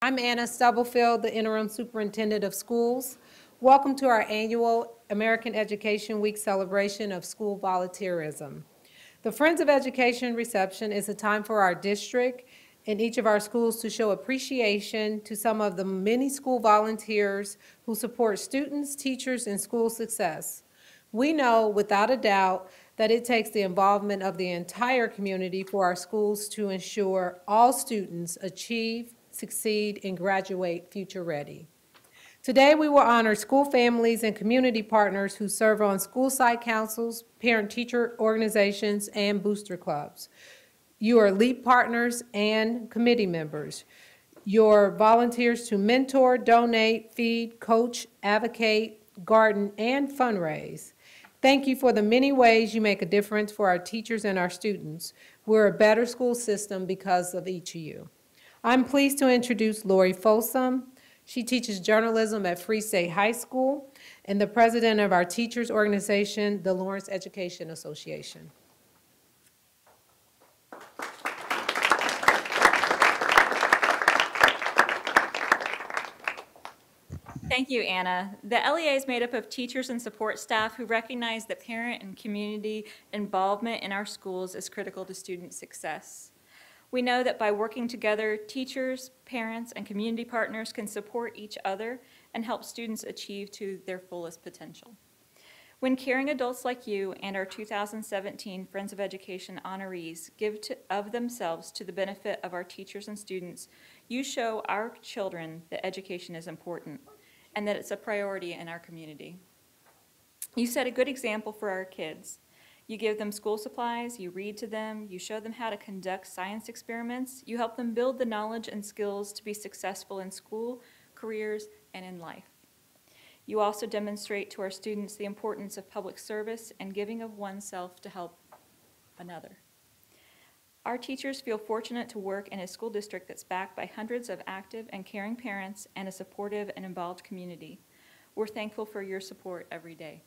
I'm Anna Stubblefield, the Interim Superintendent of Schools. Welcome to our annual American Education Week celebration of school volunteerism. The Friends of Education reception is a time for our district and each of our schools to show appreciation to some of the many school volunteers who support students, teachers, and school success. We know without a doubt that it takes the involvement of the entire community for our schools to ensure all students achieve, succeed, and graduate future ready. Today, we will honor school families and community partners who serve on school site councils, parent-teacher organizations, and booster clubs. You are LEAP partners and committee members. Your volunteers to mentor, donate, feed, coach, advocate, garden, and fundraise. Thank you for the many ways you make a difference for our teachers and our students. We're a better school system because of each of you. I'm pleased to introduce Lori Folsom. She teaches journalism at Free State High School and the president of our teachers organization, the Lawrence Education Association. Thank you, Anna. The LEA is made up of teachers and support staff who recognize that parent and community involvement in our schools is critical to student success. We know that by working together, teachers, parents, and community partners can support each other and help students achieve to their fullest potential. When caring adults like you and our 2017 Friends of Education honorees give of themselves to the benefit of our teachers and students, you show our children that education is important and that it's a priority in our community. You set a good example for our kids. You give them school supplies, you read to them, you show them how to conduct science experiments, you help them build the knowledge and skills to be successful in school, careers, and in life. You also demonstrate to our students the importance of public service and giving of oneself to help another. Our teachers feel fortunate to work in a school district that's backed by hundreds of active and caring parents and a supportive and involved community. We're thankful for your support every day.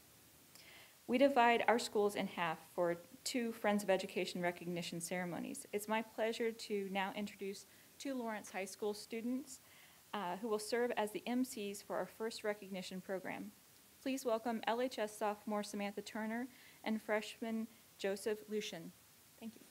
We divide our schools in half for 2 Friends of Education recognition ceremonies. It's my pleasure to now introduce 2 Lawrence High School students who will serve as the MCs for our first recognition program. Please welcome LHS sophomore Samantha Turner and freshman Joseph Lucian. Thank you.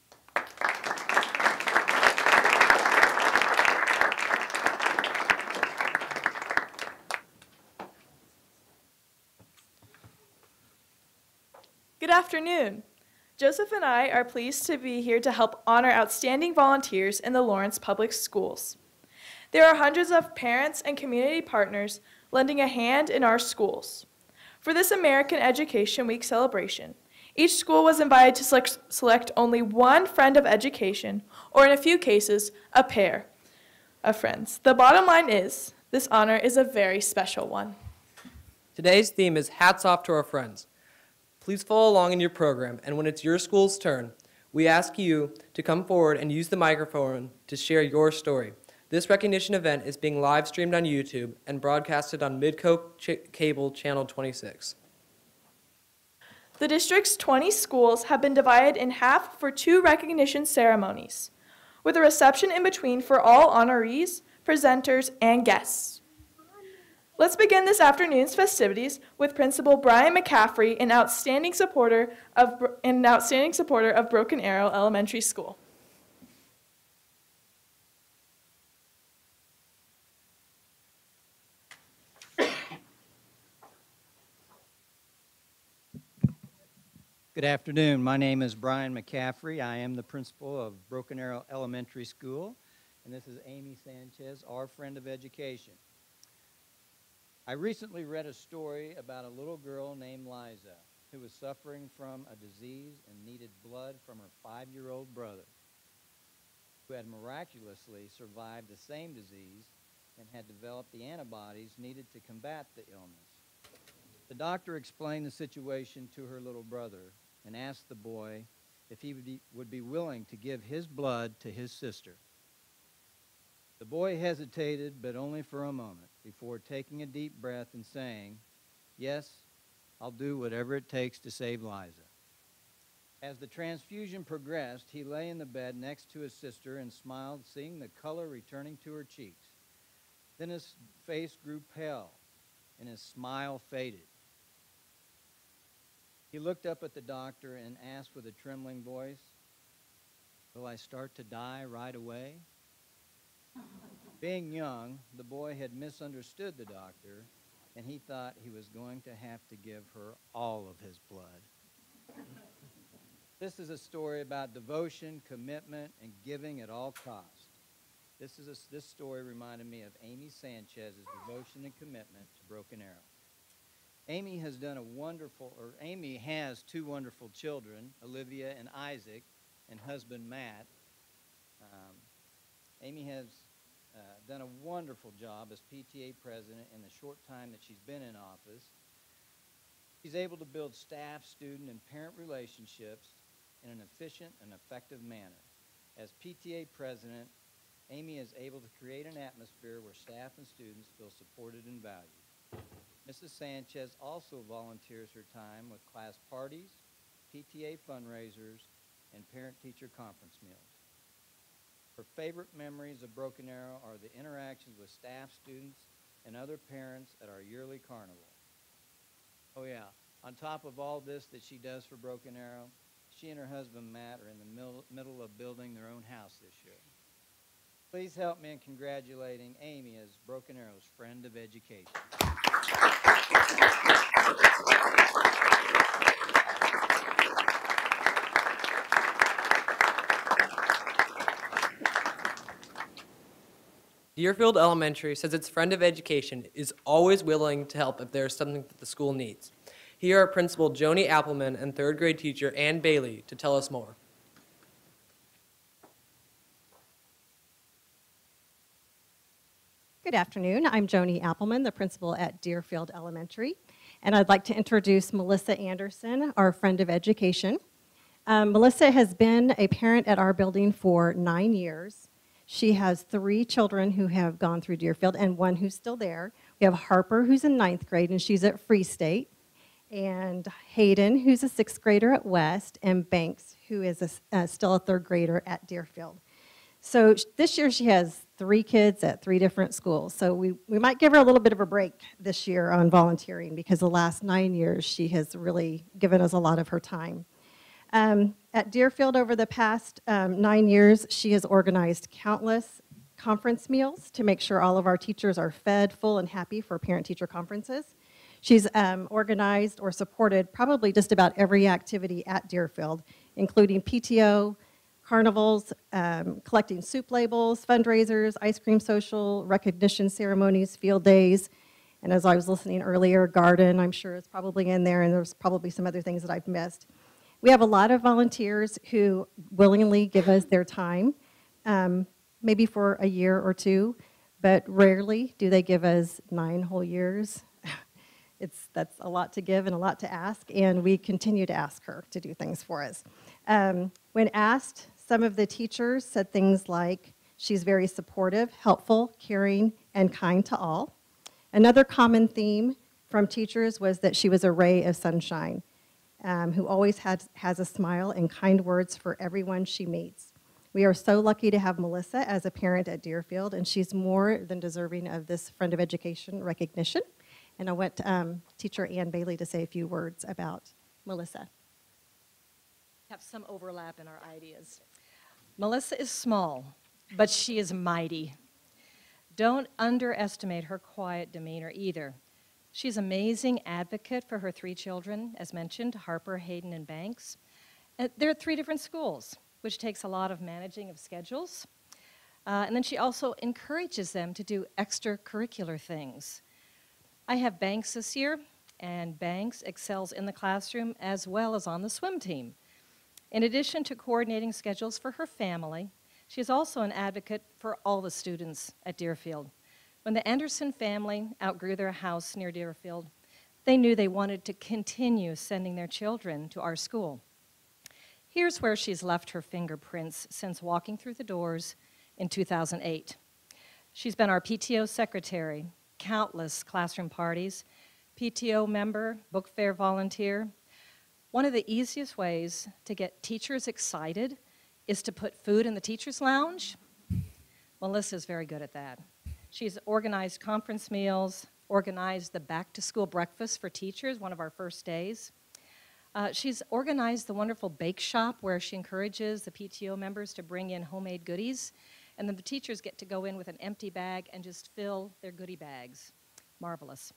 Good afternoon. Joseph and I are pleased to be here to help honor outstanding volunteers in the Lawrence Public Schools. There are hundreds of parents and community partners lending a hand in our schools. For this American Education Week celebration, each school was invited to select only one friend of education, or in a few cases, a pair of friends. The bottom line is, this honor is a very special one. Today's theme is Hats Off to Our Friends. Please follow along in your program, and when it's your school's turn, we ask you to come forward and use the microphone to share your story. This recognition event is being live streamed on YouTube and broadcasted on Midco Cable Channel 26. The district's 20 schools have been divided in half for 2 recognition ceremonies, with a reception in between for all honorees, presenters, and guests. Let's begin this afternoon's festivities with Principal Brian McCaffrey, an outstanding supporter of Broken Arrow Elementary School. Good afternoon. My name is Brian McCaffrey. I am the principal of Broken Arrow Elementary School, and this is Amy Sanchez, our friend of education. I recently read a story about a little girl named Liza who was suffering from a disease and needed blood from her 5-year-old brother, who had miraculously survived the same disease and had developed the antibodies needed to combat the illness. The doctor explained the situation to her little brother and asked the boy if he would be willing to give his blood to his sister. The boy hesitated, but only for a moment, before taking a deep breath and saying, "Yes, I'll do whatever it takes to save Liza." As the transfusion progressed, he lay in the bed next to his sister and smiled, seeing the color returning to her cheeks. Then his face grew pale, and his smile faded. He looked up at the doctor and asked with a trembling voice, "Will I start to die right away?" Being young, the boy had misunderstood the doctor, and he thought he was going to have to give her all of his blood. This is a story about devotion, commitment, and giving at all costs. This story reminded me of Amy Sanchez's devotion and commitment to Broken Arrow. Amy has two wonderful children, Olivia and Isaac, and husband Matt. Amy has done a wonderful job as PTA president in the short time that she's been in office. She's able to build staff, student, and parent relationships in an efficient and effective manner. As PTA president, Amy is able to create an atmosphere where staff and students feel supported and valued. Mrs. Sanchez also volunteers her time with class parties, PTA fundraisers, and parent-teacher conference meals. Her favorite memories of Broken Arrow are the interactions with staff, students, and other parents at our yearly carnival. Oh yeah, on top of all this that she does for Broken Arrow, she and her husband Matt are in the middle of building their own house this year. Please help me in congratulating Amy as Broken Arrow's Friend of Education. Deerfield Elementary says its Friend of Education is always willing to help if there is something that the school needs. Here are Principal Joni Appleman and third grade teacher Ann Bailey to tell us more. Good afternoon. I'm Joni Appleman, the principal at Deerfield Elementary, and I'd like to introduce Melissa Anderson, our Friend of Education. Melissa has been a parent at our building for 9 years. She has 3 children who have gone through Deerfield and one who's still there. We have Harper, who's in 9th grade, and she's at Free State, and Hayden, who's a 6th grader at West, and Banks, who is still a 3rd grader at Deerfield. So this year she has 3 kids at 3 different schools. So we might give her a little bit of a break this year on volunteering because the last 9 years she has really given us a lot of her time. At Deerfield over the past 9 years, she has organized countless conference meals to make sure all of our teachers are fed, full, and happy for parent-teacher conferences. She's organized or supported probably just about every activity at Deerfield, including PTO, carnivals, collecting soup labels, fundraisers, ice cream social, recognition ceremonies, field days, and as I was listening earlier, garden, I'm sure is probably in there, and there's probably some other things that I've missed. We have a lot of volunteers who willingly give us their time, maybe for a year or two, but rarely do they give us 9 whole years. That's a lot to give and a lot to ask, and we continue to ask her to do things for us. When asked, some of the teachers said things like, she's very supportive, helpful, caring, and kind to all. Another common theme from teachers was that she was a ray of sunshine, who always has a smile and kind words for everyone she meets. We are so lucky to have Melissa as a parent at Deerfield, and she's more than deserving of this Friend of Education recognition. And I want teacher Ann Bailey to say a few words about Melissa. Have some overlap in our ideas. Melissa is small, but she is mighty. Don't underestimate her quiet demeanor either. She's an amazing advocate for her 3 children, as mentioned, Harper, Hayden, and Banks. They're at 3 different schools, which takes a lot of managing of schedules. And then she also encourages them to do extracurricular things. I have Banks this year, and Banks excels in the classroom as well as on the swim team. In addition to coordinating schedules for her family, she is also an advocate for all the students at Deerfield. When the Anderson family outgrew their house near Deerfield, they knew they wanted to continue sending their children to our school. Here's where she's left her fingerprints since walking through the doors in 2008. She's been our PTO secretary, countless classroom parties, PTO member, book fair volunteer. One of the easiest ways to get teachers excited is to put food in the teacher's lounge. Melissa's very good at that. She's organized conference meals, organized the back-to-school breakfast for teachers, one of our first days. She's organized the wonderful bake shop where she encourages the PTO members to bring in homemade goodies, and then the teachers get to go in with an empty bag and just fill their goodie bags. Marvelous.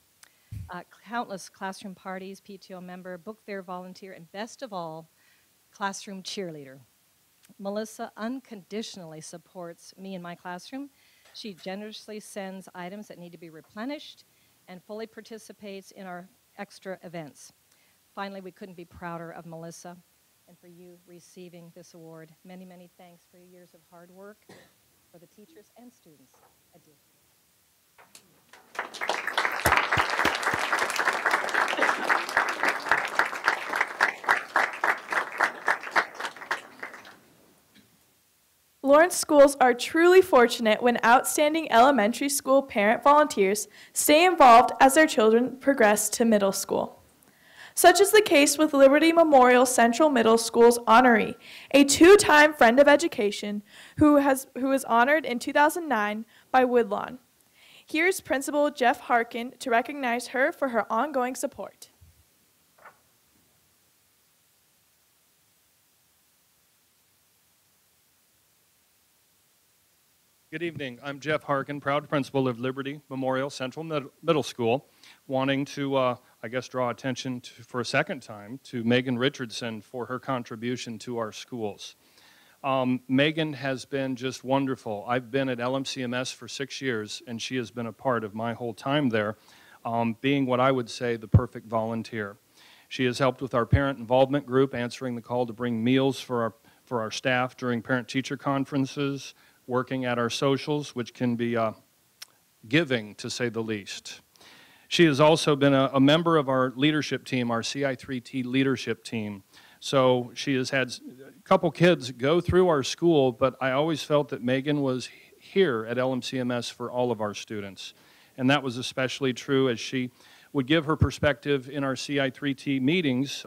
Countless classroom parties, PTO member, book fair volunteer, and best of all, classroom cheerleader. Melissa unconditionally supports me in my classroom. She generously sends items that need to be replenished and fully participates in our extra events. Finally, we couldn't be prouder of Melissa and for you receiving this award. Many, many thanks for your years of hard work for the teachers and students at Deerfield. Lawrence schools are truly fortunate when outstanding elementary school parent volunteers stay involved as their children progress to middle school. Such is the case with Liberty Memorial Central Middle School's honoree, a two-time friend of education who was honored in 2009 by Woodlawn. Here's Principal Jeff Harkin to recognize her for her ongoing support. Good evening. I'm Jeff Harkin, proud principal of Liberty Memorial Central Middle School, wanting to, I guess, draw attention for a second time to Megan Richardson for her contribution to our schools. Megan has been just wonderful. I've been at LMCMS for 6 years, and she has been a part of my whole time there, being what I would say the perfect volunteer. She has helped with our parent involvement group, answering the call to bring meals for our staff during parent-teacher conferences, working at our socials, which can be giving, to say the least. She has also been a member of our leadership team, our CI3T leadership team. So she has had a couple kids go through our school, but I always felt that Megan was here at LMCMS for all of our students. And that was especially true as she would give her perspective in our CI3T meetings,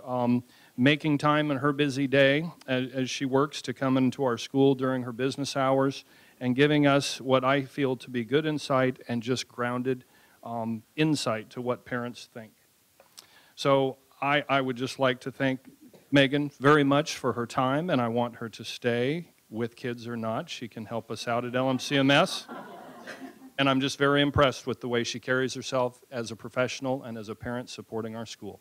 making time in her busy day as she works to come into our school during her business hours and giving us what I feel to be good insight and just grounded insight to what parents think. So I would just like to thank Megan very much for her time, and I want her to stay with kids or not. She can help us out at LMCMS. And I'm just very impressed with the way she carries herself as a professional and as a parent supporting our school.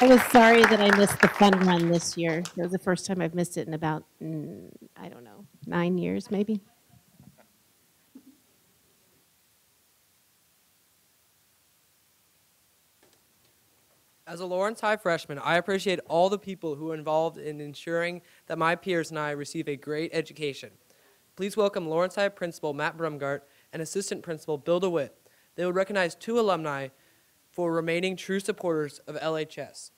I was sorry that I missed the fun run this year. It was the first time I've missed it in about, I don't know, 9 years maybe. As a Lawrence High freshman, I appreciate all the people who are involved in ensuring that my peers and I receive a great education. Please welcome Lawrence High Principal Matt Brumgart and Assistant Principal Bill DeWitt. They will recognize 2 alumni for remaining true supporters of LHS.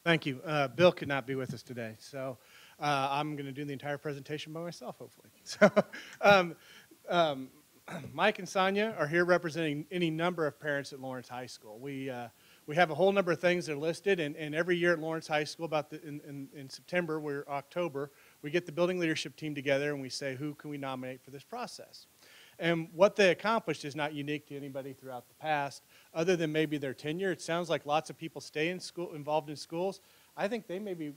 Thank you. Bill could not be with us today, so I'm going to do the entire presentation by myself, hopefully. So, Mike and Sonia are here representing any number of parents at Lawrence High School. We have a whole number of things that are listed, and every year at Lawrence High School, in September or October, we get the building leadership team together and we say, who can we nominate for this process? And what they accomplished is not unique to anybody throughout the past, other than maybe their tenure. It sounds like lots of people stay in school, involved in schools. I think they maybe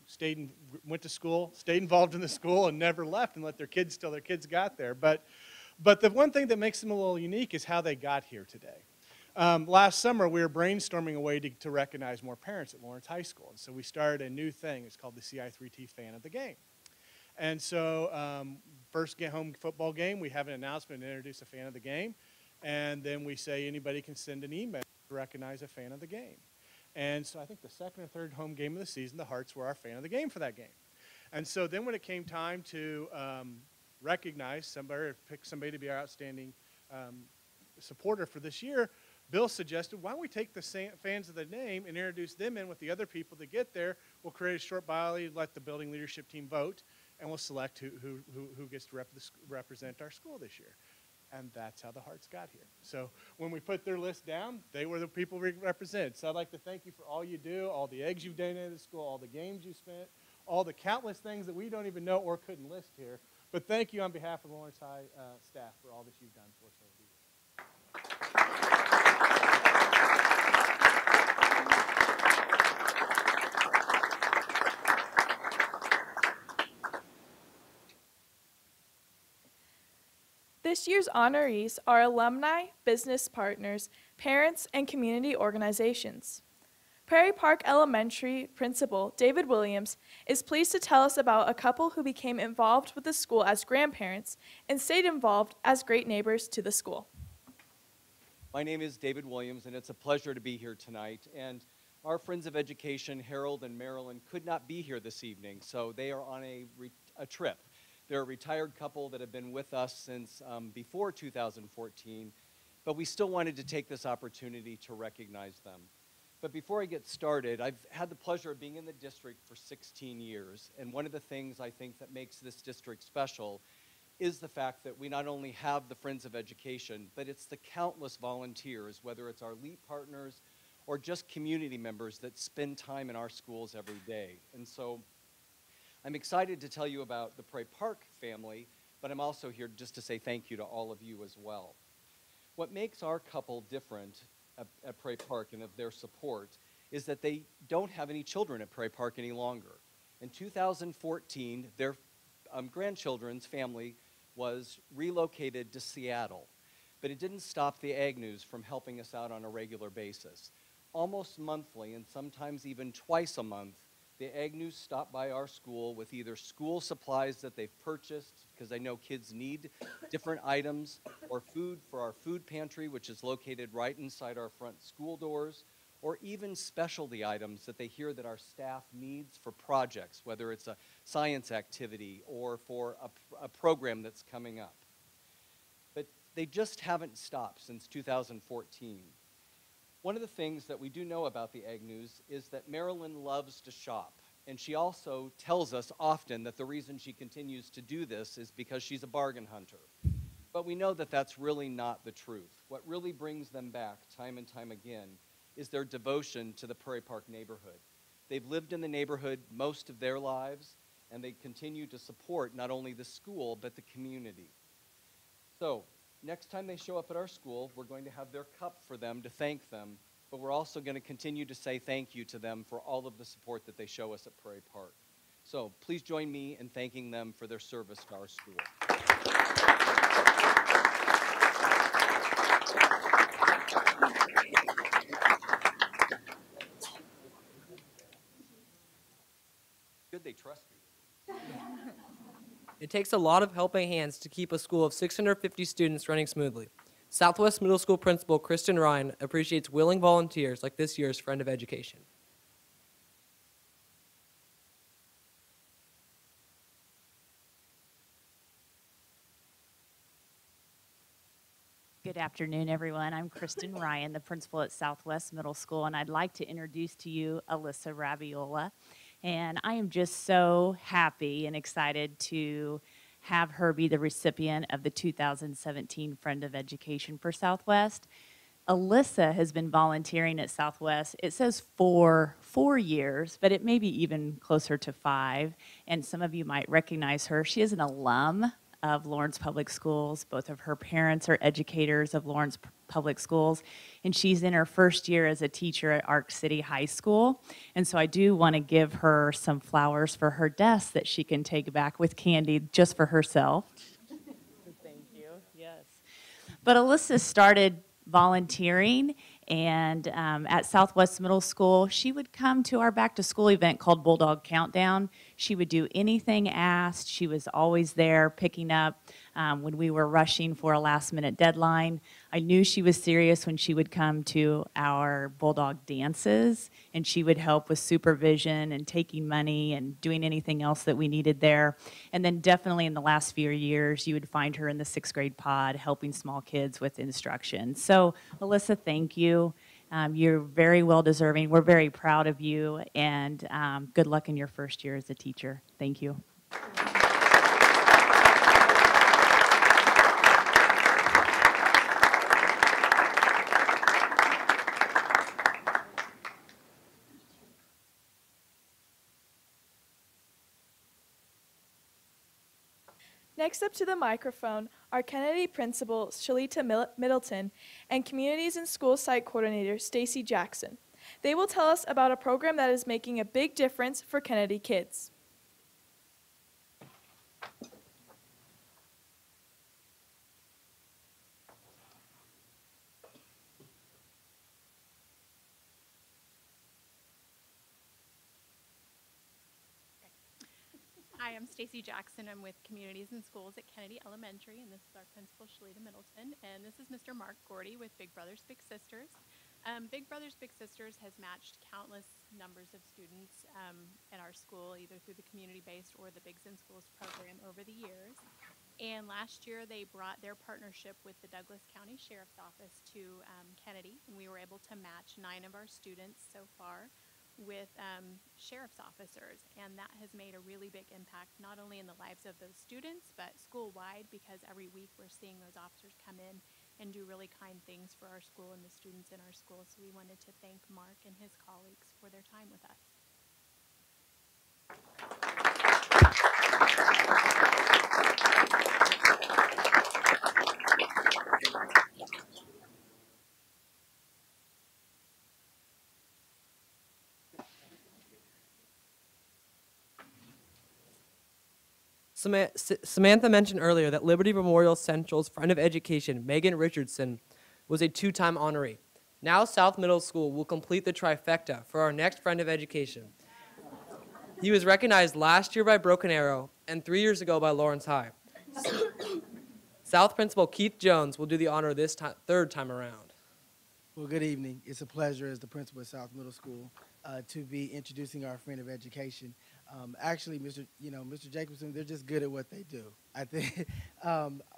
went to school, stayed involved in the school, and never left and let their kids till their kids got there. But the one thing that makes them a little unique is how they got here today. Last summer, we were brainstorming a way to recognize more parents at Lawrence High School. And so we started a new thing. It's called the CI3T Fan of the Game. And so first home football game, we have an announcement and introduce a fan of the game. And then we say anybody can send an email to recognize a fan of the game. And so I think the second or third home game of the season, the Hearts were our fan of the game for that game. And so then when it came time to recognize somebody or pick somebody to be our outstanding supporter for this year, Bill suggested, why don't we take the fans of the name and introduce them in with the other people that get there. We'll create a short bio, let the building leadership team vote, and we'll select who gets to represent our school this year. And that's how the Hearts got here. So when we put their list down, they were the people we represented. So I'd like to thank you for all you do, all the eggs you've donated to school, all the games you spent, all the countless things that we don't even know or couldn't list here. But thank you on behalf of the Lawrence High staff for all that you've done for us over the years. This year's honorees are alumni, business partners, parents, and community organizations. Prairie Park Elementary Principal David Williams is pleased to tell us about a couple who became involved with the school as grandparents and stayed involved as great neighbors to the school. My name is David Williams, and it's a pleasure to be here tonight. And our Friends of Education, Harold and Marilyn, could not be here this evening, so they are on a trip. They're a retired couple that have been with us since before 2014, but we still wanted to take this opportunity to recognize them. But before I get started, I've had the pleasure of being in the district for 16 years, and one of the things I think that makes this district special is the fact that we not only have the Friends of Education, but it's the countless volunteers, whether it's our LEAP partners or just community members that spend time in our schools every day. And so I'm excited to tell you about the Prairie Park family, but I'm also here just to say thank you to all of you as well. What makes our couple different at Prairie Park and of their support is that they don't have any children at Prairie Park any longer. In 2014, their grandchildren's family was relocated to Seattle, but it didn't stop the Agnews from helping us out on a regular basis. Almost monthly, and sometimes even twice a month, the Agnews stop by our school with either school supplies that they've purchased, because I know kids need different items, or food for our food pantry, which is located right inside our front school doors, or even specialty items that they hear that our staff needs for projects, whether it's a science activity or for a program that's coming up. But they just haven't stopped since 2014. One of the things that we do know about the Agnews is that Marilyn loves to shop, and she also tells us often that the reason she continues to do this is because she's a bargain hunter. But we know that that's really not the truth. What really brings them back time and time again is their devotion to the Prairie Park neighborhood. They've lived in the neighborhood most of their lives, and they continue to support not only the school, but the community. So, next time they show up at our school, we're going to have their cup for them to thank them, but we're also going to continue to say thank you to them for all of the support that they show us at Prairie Park. So please join me in thanking them for their service to our school. Good they trust me. It takes a lot of helping hands to keep a school of 650 students running smoothly. Southwest Middle School Principal Kristen Ryan appreciates willing volunteers like this year's Friend of Education. Good afternoon, everyone. I'm Kristen Ryan, the principal at Southwest Middle School, and I'd like to introduce to you Alyssa Raviola. And I am just so happy and excited to have her be the recipient of the 2017 Friend of Education for Southwest. Alyssa has been volunteering at Southwest, it says for 4 years, but it may be even closer to 5. And some of you might recognize her. She is an alum of Lawrence Public Schools. Both of her parents are educators of Lawrence Public Schools, and she's in her first year as a teacher at Arc City High School. And so I do want to give her some flowers for her desk that she can take back with candy just for herself. Thank you, yes. But Alyssa started volunteering, and at Southwest Middle School, she would come to our back to school event called Bulldog Countdown. She would do anything asked. She was always there picking up when we were rushing for a last minute deadline. I knew she was serious when she would come to our Bulldog dances, and she would help with supervision and taking money and doing anything else that we needed there. And then definitely in the last few years, you would find her in the 6th grade pod helping small kids with instruction. So Alyssa, thank you. You're very well deserving. We're very proud of you, and good luck in your first year as a teacher. Thank you. Next up to the microphone are Kennedy Principal Shalita Middleton and Communities and Schools Site Coordinator Stacy Jackson. They will tell us about a program that is making a big difference for Kennedy kids. Hi, I'm Stacy Jackson. I'm with Communities and Schools at Kennedy Elementary, and this is our principal, Shalita Middleton. And this is Mr. Mark Gordy with Big Brothers Big Sisters. Big Brothers Big Sisters has matched countless numbers of students at our school, either through the community-based or the Bigs in Schools program over the years. And last year, they brought their partnership with the Douglas County Sheriff's Office to Kennedy, and we were able to match 9 of our students so far with sheriff's officers, and that has made a really big impact not only in the lives of those students but school-wide, because every week we're seeing those officers come in and do really kind things for our school and the students in our school. So we wanted to thank Mark and his colleagues for their time with us. Samantha mentioned earlier that Liberty Memorial Central's Friend of Education, Megan Richardson, was a 2-time honoree. Now South Middle School will complete the trifecta for our next Friend of Education. He was recognized last year by Broken Arrow and 3 years ago by Lawrence High. South Principal Keith Jones will do the honor this third time around. Well, good evening. It's a pleasure as the principal of South Middle School to be introducing our Friend of Education. Actually, Mr. Jacobson, they're just good at what they do. I think,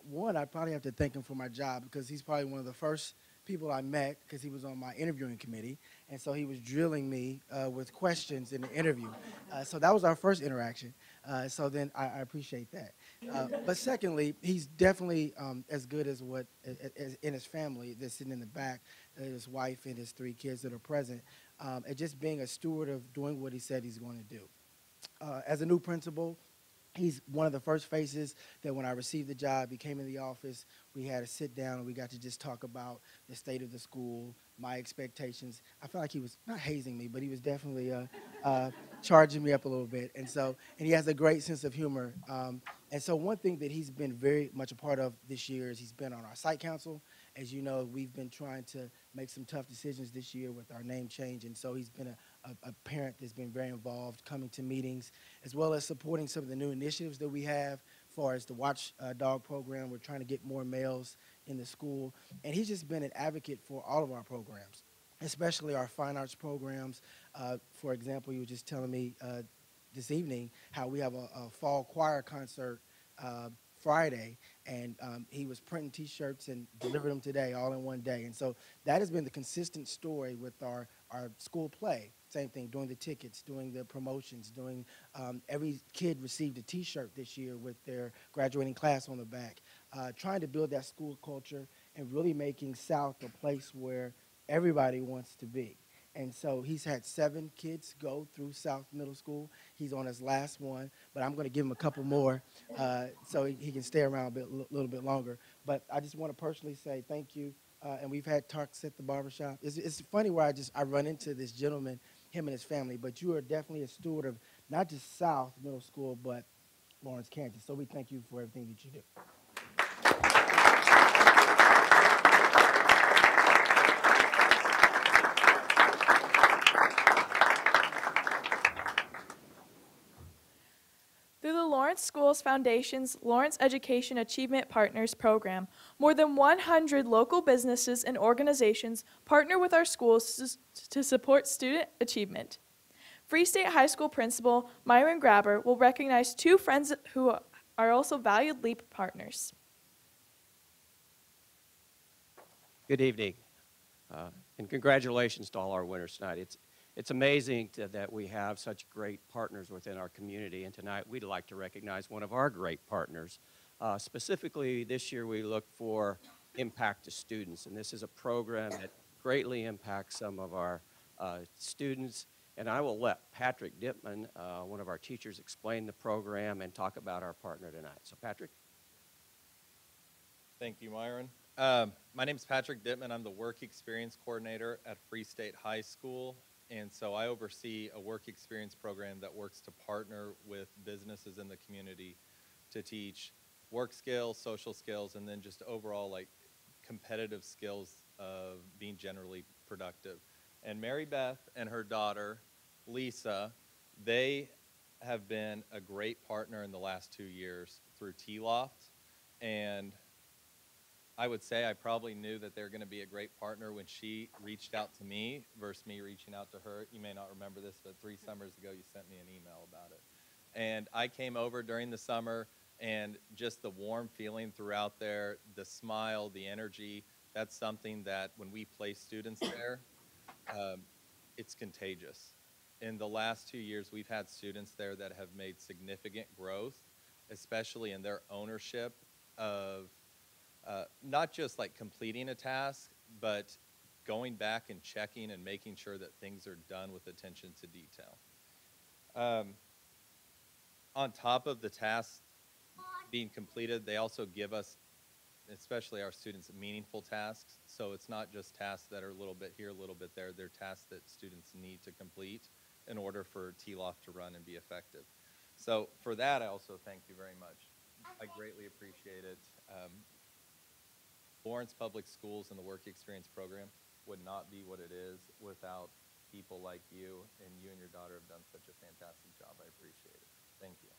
one, I probably have to thank him for my job because he's probably one of the first people I met because he was on my interviewing committee, and so he was drilling me with questions in the interview. So that was our first interaction. So then I appreciate that. But secondly, he's definitely as good as in his family that's sitting in the back, his wife and his 3 kids that are present, and just being a steward of doing what he said he's going to do. As a new principal, he's one of the first faces that when I received the job, he came in the office, we had a sit down, and we got to just talk about the state of the school, my expectations. I felt like he was not hazing me, but he was definitely charging me up a little bit. And he has a great sense of humor. And so one thing that he's been very much a part of this year is he's been on our site council. As you know, we've been trying to make some tough decisions this year with our name change, and so he's been a parent that's been very involved, coming to meetings, as well as supporting some of the new initiatives that we have as far as the Watch Dog program. We're trying to get more males in the school, and he's just been an advocate for all of our programs, especially our fine arts programs. For example, you were just telling me this evening how we have a fall choir concert Friday, and he was printing T-shirts and delivered them today all in one day. And so that has been the consistent story with our school play. Same thing, doing the tickets, doing the promotions, doing every kid received a T-shirt this year with their graduating class on the back, trying to build that school culture and really making South a place where everybody wants to be. And so he's had 7 kids go through South Middle School. He's on his last one, but I'm going to give him a couple more so he can stay around a little bit longer. But I just want to personally say thank you. And we've had talks at the barbershop. It's funny where I run into this gentleman, him and his family, but you are definitely a steward of not just South Middle School, but Lawrence, Kansas. So we thank you for everything that you do. Through the Lawrence Schools Foundation's Lawrence Education Achievement Partners program, more than 100 local businesses and organizations partner with our schools to support student achievement. Free State High School Principal Myron Grabber will recognize 2 friends who are also valued LEAP partners. Good evening, and congratulations to all our winners tonight. It's amazing that we have such great partners within our community, and tonight we'd like to recognize one of our great partners. Specifically, this year we look for Impact to Students, and this is a program that greatly impacts some of our students. And I will let Patrick Dittman, one of our teachers, explain the program and talk about our partner tonight. So Patrick. Thank you, Myron. My name is Patrick Dittman. I'm the Work Experience Coordinator at Free State High School. And so I oversee a work experience program that works to partner with businesses in the community to teach work skills, social skills, and then just overall like competitive skills of being generally productive. And Mary Beth and her daughter, Lisa, they have been a great partner in the last 2 years through T-Loft. And I would say I probably knew that they're going to be a great partner when she reached out to me versus me reaching out to her. You may not remember this, but 3 summers ago you sent me an email about it. And I came over during the summer, and just the warm feeling throughout there, the smile, the energy, that's something that when we place students there, it's contagious. In the last 2 years, we've had students there that have made significant growth, especially in their ownership of not just like completing a task, but going back and checking and making sure that things are done with attention to detail. On top of the tasks being completed, they also give us, especially our students, meaningful tasks. So it's not just tasks that are a little bit here, a little bit there. They're tasks that students need to complete in order for T-Loft to run and be effective. So for that, I also thank you very much. I greatly appreciate it. Lawrence Public Schools and the Work Experience Program would not be what it is without people like you, and you and your daughter have done such a fantastic job. I appreciate it. Thank you.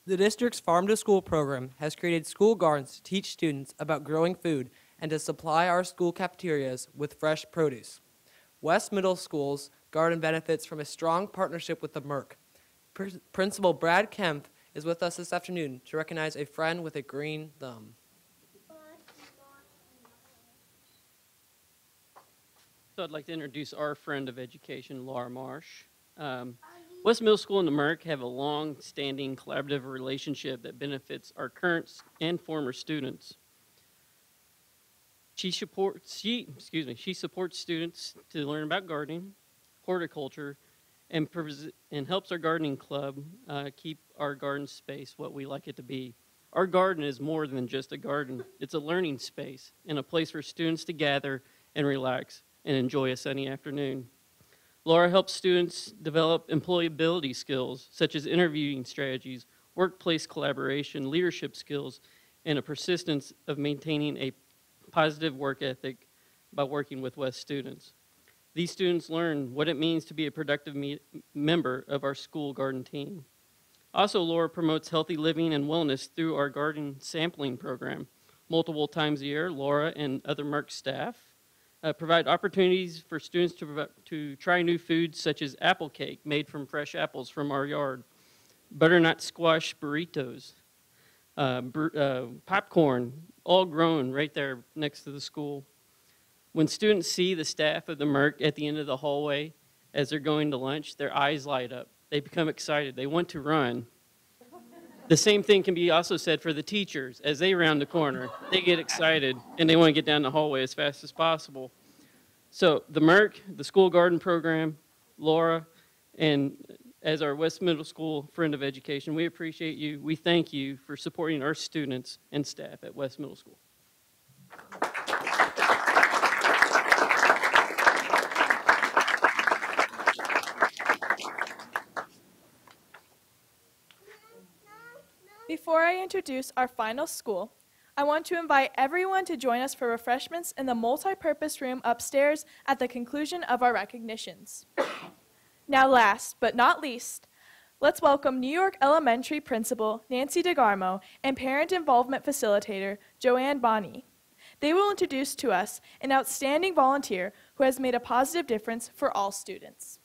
The district's Farm to School program has created school gardens to teach students about growing food and to supply our school cafeterias with fresh produce. West Middle School's garden benefits from a strong partnership with the Merck. Principal Brad Kemp is with us this afternoon to recognize a friend with a green thumb. So I'd like to introduce our friend of education, Laura Marsh. West Middle School and the Merck have a long-standing collaborative relationship that benefits our current and former students. She supports students to learn about gardening, horticulture, and helps our gardening club keep our garden space what we like it to be. Our garden is more than just a garden. It's a learning space and a place for students to gather and relax and enjoy a sunny afternoon. Laura helps students develop employability skills such as interviewing strategies, workplace collaboration, leadership skills, and a persistence of maintaining a positive work ethic by working with West students. These students learn what it means to be a productive member of our school garden team. Also, Laura promotes healthy living and wellness through our garden sampling program. Multiple times a year, Laura and other Merck staff provide opportunities for students to try new foods such as apple cake made from fresh apples from our yard, butternut squash burritos, popcorn, all grown right there next to the school. When students see the staff of the Merck at the end of the hallway as they're going to lunch, their eyes light up. They become excited. They want to run. The same thing can be also said for the teachers. As they round the corner, they get excited and they want to get down the hallway as fast as possible. So the Merck, the school garden program, Laura, and as our West Middle School friend of education, we appreciate you. We thank you for supporting our students and staff at West Middle School. Before I introduce our final school, I want to invite everyone to join us for refreshments in the multi-purpose room upstairs at the conclusion of our recognitions. Now last but not least, let's welcome New York Elementary Principal Nancy DeGarmo and Parent Involvement Facilitator Joanne Bonney. They will introduce to us an outstanding volunteer who has made a positive difference for all students.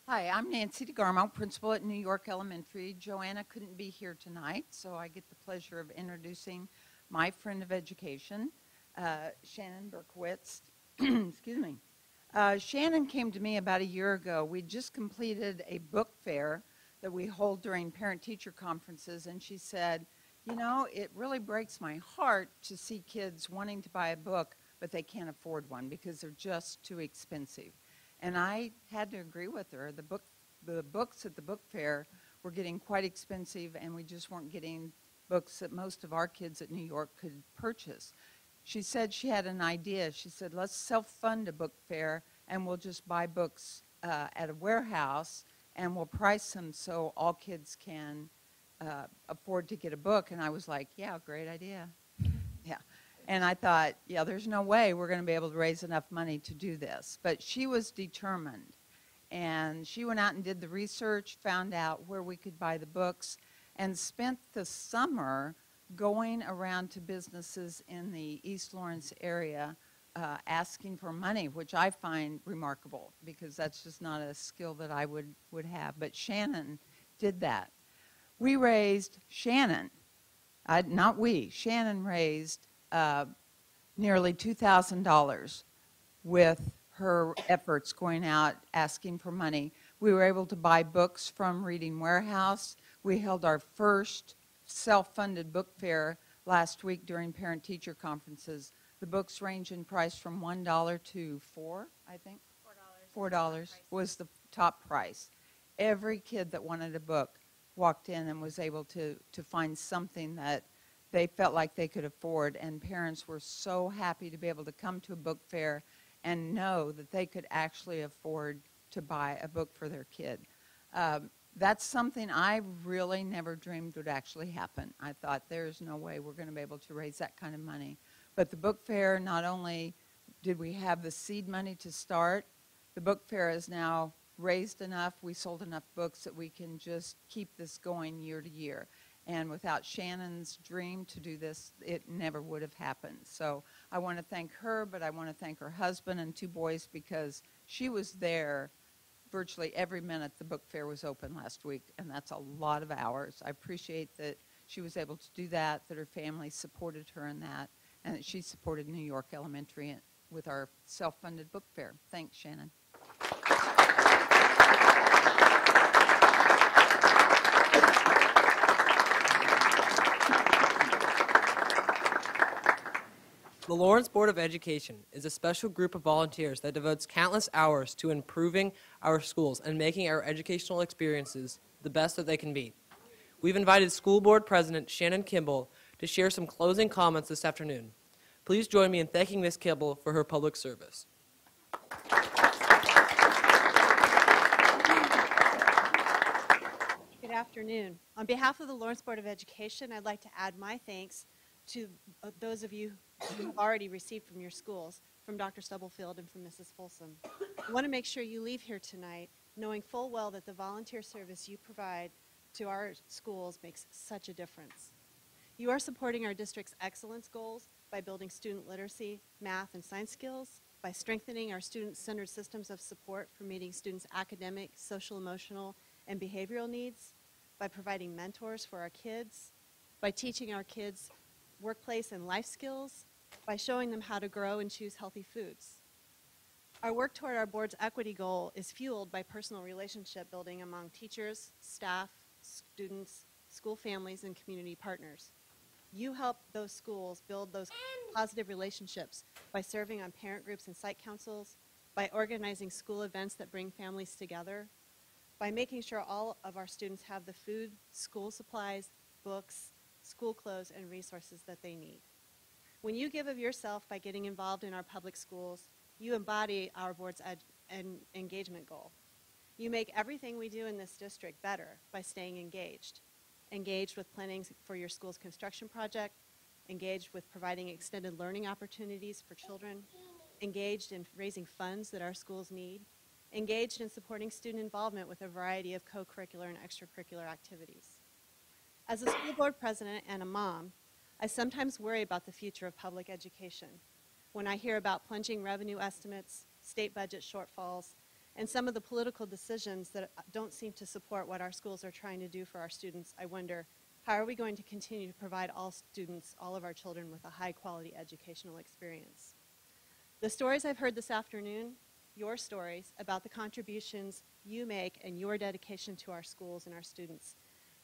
Hi, I'm Nancy DeGarmo, principal at New York Elementary. Joanna couldn't be here tonight, so I get the pleasure of introducing my friend of education, Shannon Berkowitz. Excuse me. Shannon came to me about a year ago. We just completed a book fair that we hold during parent-teacher conferences, and she said, You know, it really breaks my heart to see kids wanting to buy a book, but they can't afford one because they're just too expensive. And I had to agree with her. The books at the book fair were getting quite expensive, and we just weren't getting books that most of our kids at New York could purchase. She said she had an idea. She said, let's self-fund a book fair, and we'll just buy books at a warehouse, and we'll price them so all kids can afford to get a book. And I was like, yeah, great idea. Yeah. And I thought, yeah, there's no way we're going to be able to raise enough money to do this. But she was determined. And she went out and did the research, found out where we could buy the books, and spent the summer going around to businesses in the East Lawrence area asking for money, which I find remarkable because that's just not a skill that I would have. But Shannon did that. We raised, Shannon raised nearly $2,000 with her efforts going out asking for money. We were able to buy books from Reading Warehouse. We held our first self-funded book fair last week during parent-teacher conferences. The books range in price from $1 to $4, I think. $4 was the top price. Every kid that wanted a book walked in and was able to find something that they felt like they could afford, and parents were so happy to be able to come to a book fair and know that they could actually afford to buy a book for their kid. That's something I really never dreamed would actually happen. I thought there's no way we're going to be able to raise that kind of money. But the book fair, not only did we have the seed money to start, the book fair is now raised enough, we sold enough books that we can just keep this going year to year. And without Shannon's dream to do this, it never would have happened. So I want to thank her, but I want to thank her husband and 2 boys because she was there virtually every minute the book fair was open last week, and that's a lot of hours. I appreciate that she was able to do that her family supported her in that, and that she supported New York Elementary with our self-funded book fair. Thanks, Shannon. The Lawrence Board of Education is a special group of volunteers that devotes countless hours to improving our schools and making our educational experiences the best that they can be. We've invited School Board President Shannon Kimball to share some closing comments this afternoon. Please join me in thanking Ms. Kimball for her public service. Good afternoon. On behalf of the Lawrence Board of Education, I'd like to add my thanks to those of you who have already received from your schools, from Dr. Stubblefield and from Mrs. Folsom. I want to make sure you leave here tonight knowing full well that the volunteer service you provide to our schools makes such a difference. You are supporting our district's excellence goals by building student literacy, math, and science skills, by strengthening our student-centered systems of support for meeting students' academic, social, emotional, and behavioral needs, by providing mentors for our kids, by teaching our kids workplace and life skills, by showing them how to grow and choose healthy foods. Our work toward our board's equity goal is fueled by personal relationship building among teachers, staff, students, school families, and community partners. You help those schools build those positive relationships by serving on parent groups and site councils, by organizing school events that bring families together, by making sure all of our students have the food, school supplies, books, school clothes, and resources that they need. When you give of yourself by getting involved in our public schools, you embody our board's engagement goal. You make everything we do in this district better by staying engaged. Engaged with planning for your school's construction project, engaged with providing extended learning opportunities for children, engaged in raising funds that our schools need, engaged in supporting student involvement with a variety of co-curricular and extracurricular activities. As a school board president and a mom, I sometimes worry about the future of public education when I hear about plunging revenue estimates, state budget shortfalls, and some of the political decisions that don't seem to support what our schools are trying to do for our students. I wonder, how are we going to continue to provide all students, all of our children, with a high-quality educational experience? The stories I've heard this afternoon, your stories about the contributions you make and your dedication to our schools and our students,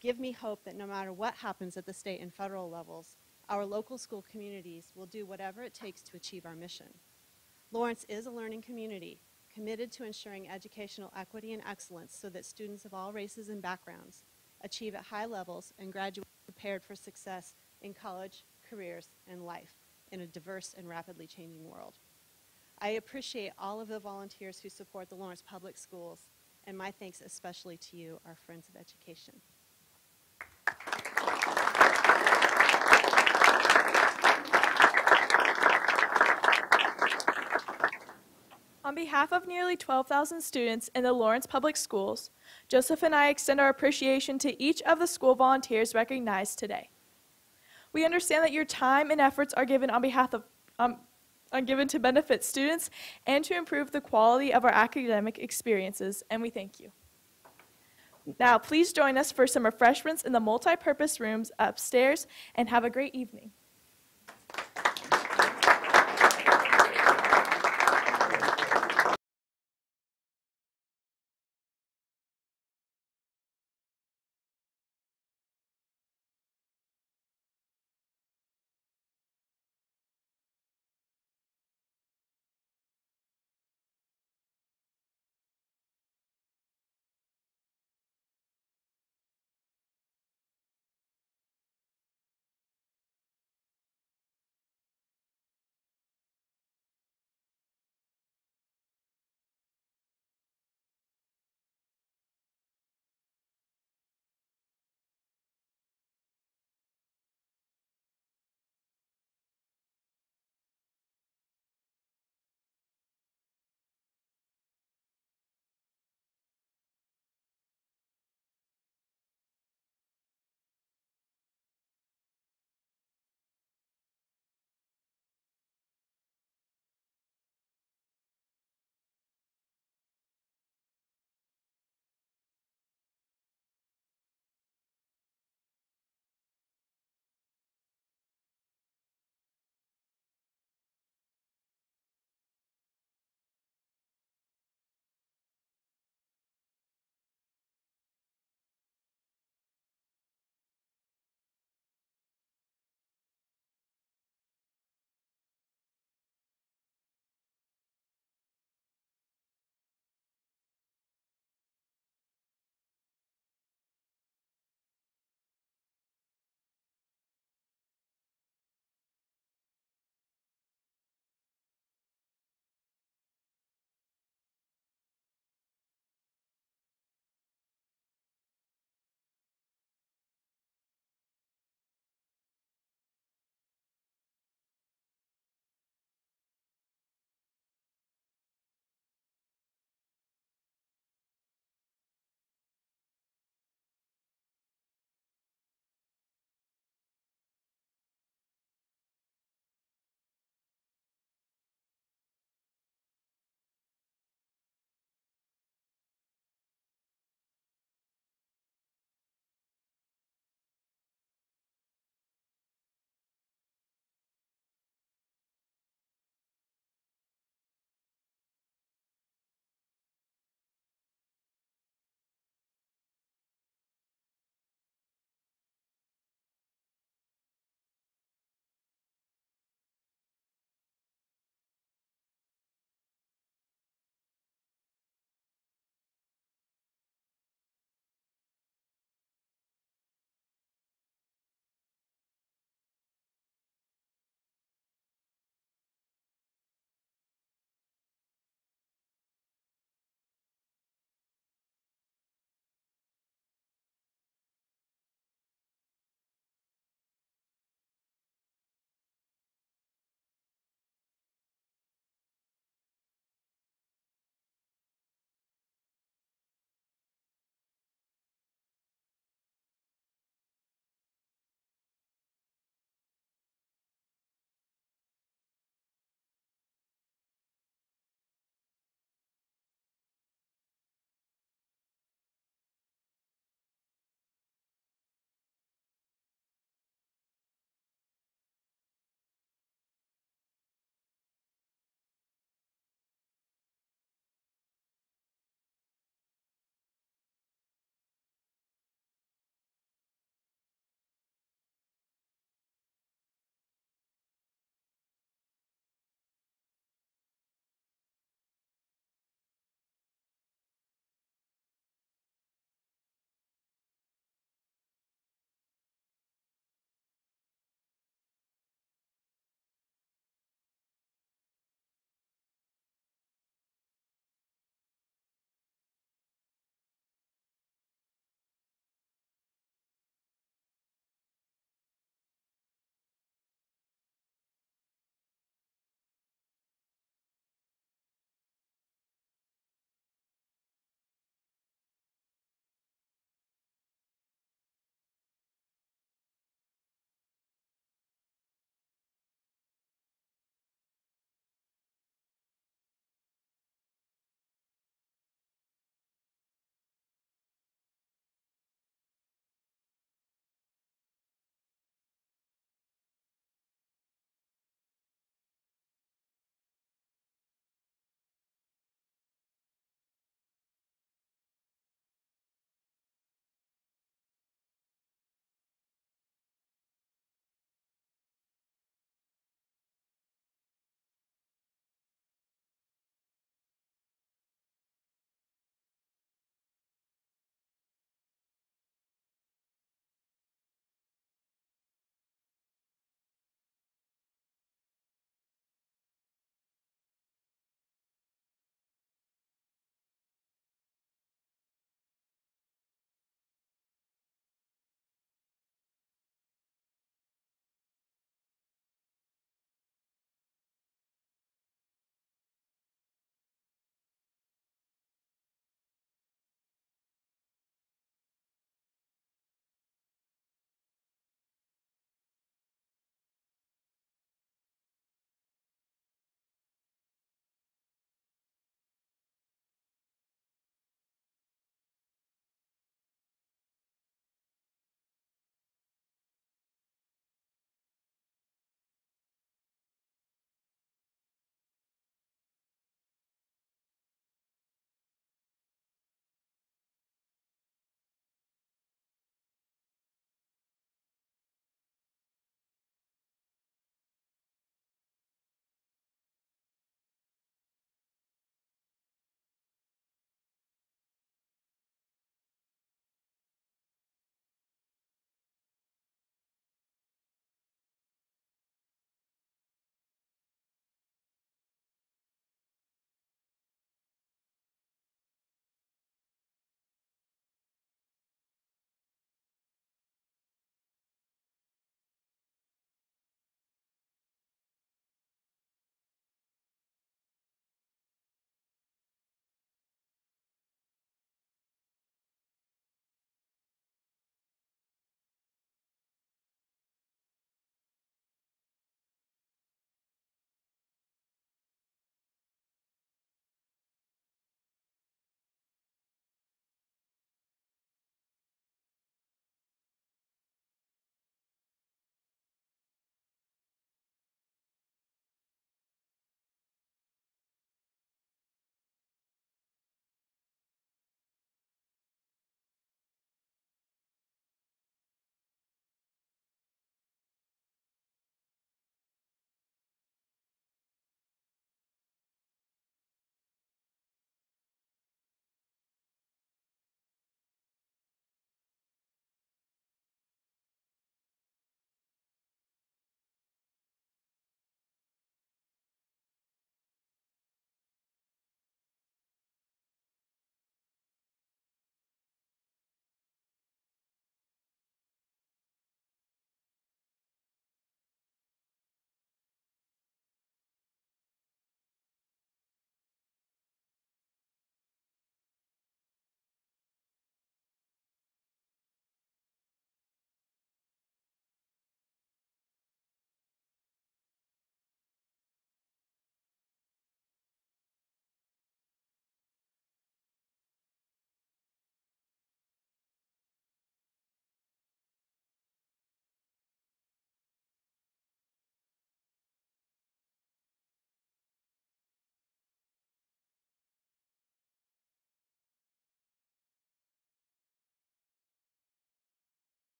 give me hope that no matter what happens at the state and federal levels, our local school communities will do whatever it takes to achieve our mission. Lawrence is a learning community committed to ensuring educational equity and excellence so that students of all races and backgrounds achieve at high levels and graduate prepared for success in college, careers, and life in a diverse and rapidly changing world. I appreciate all of the volunteers who support the Lawrence Public Schools, and my thanks especially to you, our Friends of Education. On behalf of nearly 12,000 students in the Lawrence Public Schools, Joseph and I extend our appreciation to each of the school volunteers recognized today. We understand that your time and efforts are given on behalf of are given to benefit students and to improve the quality of our academic experiences, and we thank you. Now, please join us for some refreshments in the multi-purpose rooms upstairs, and have a great evening.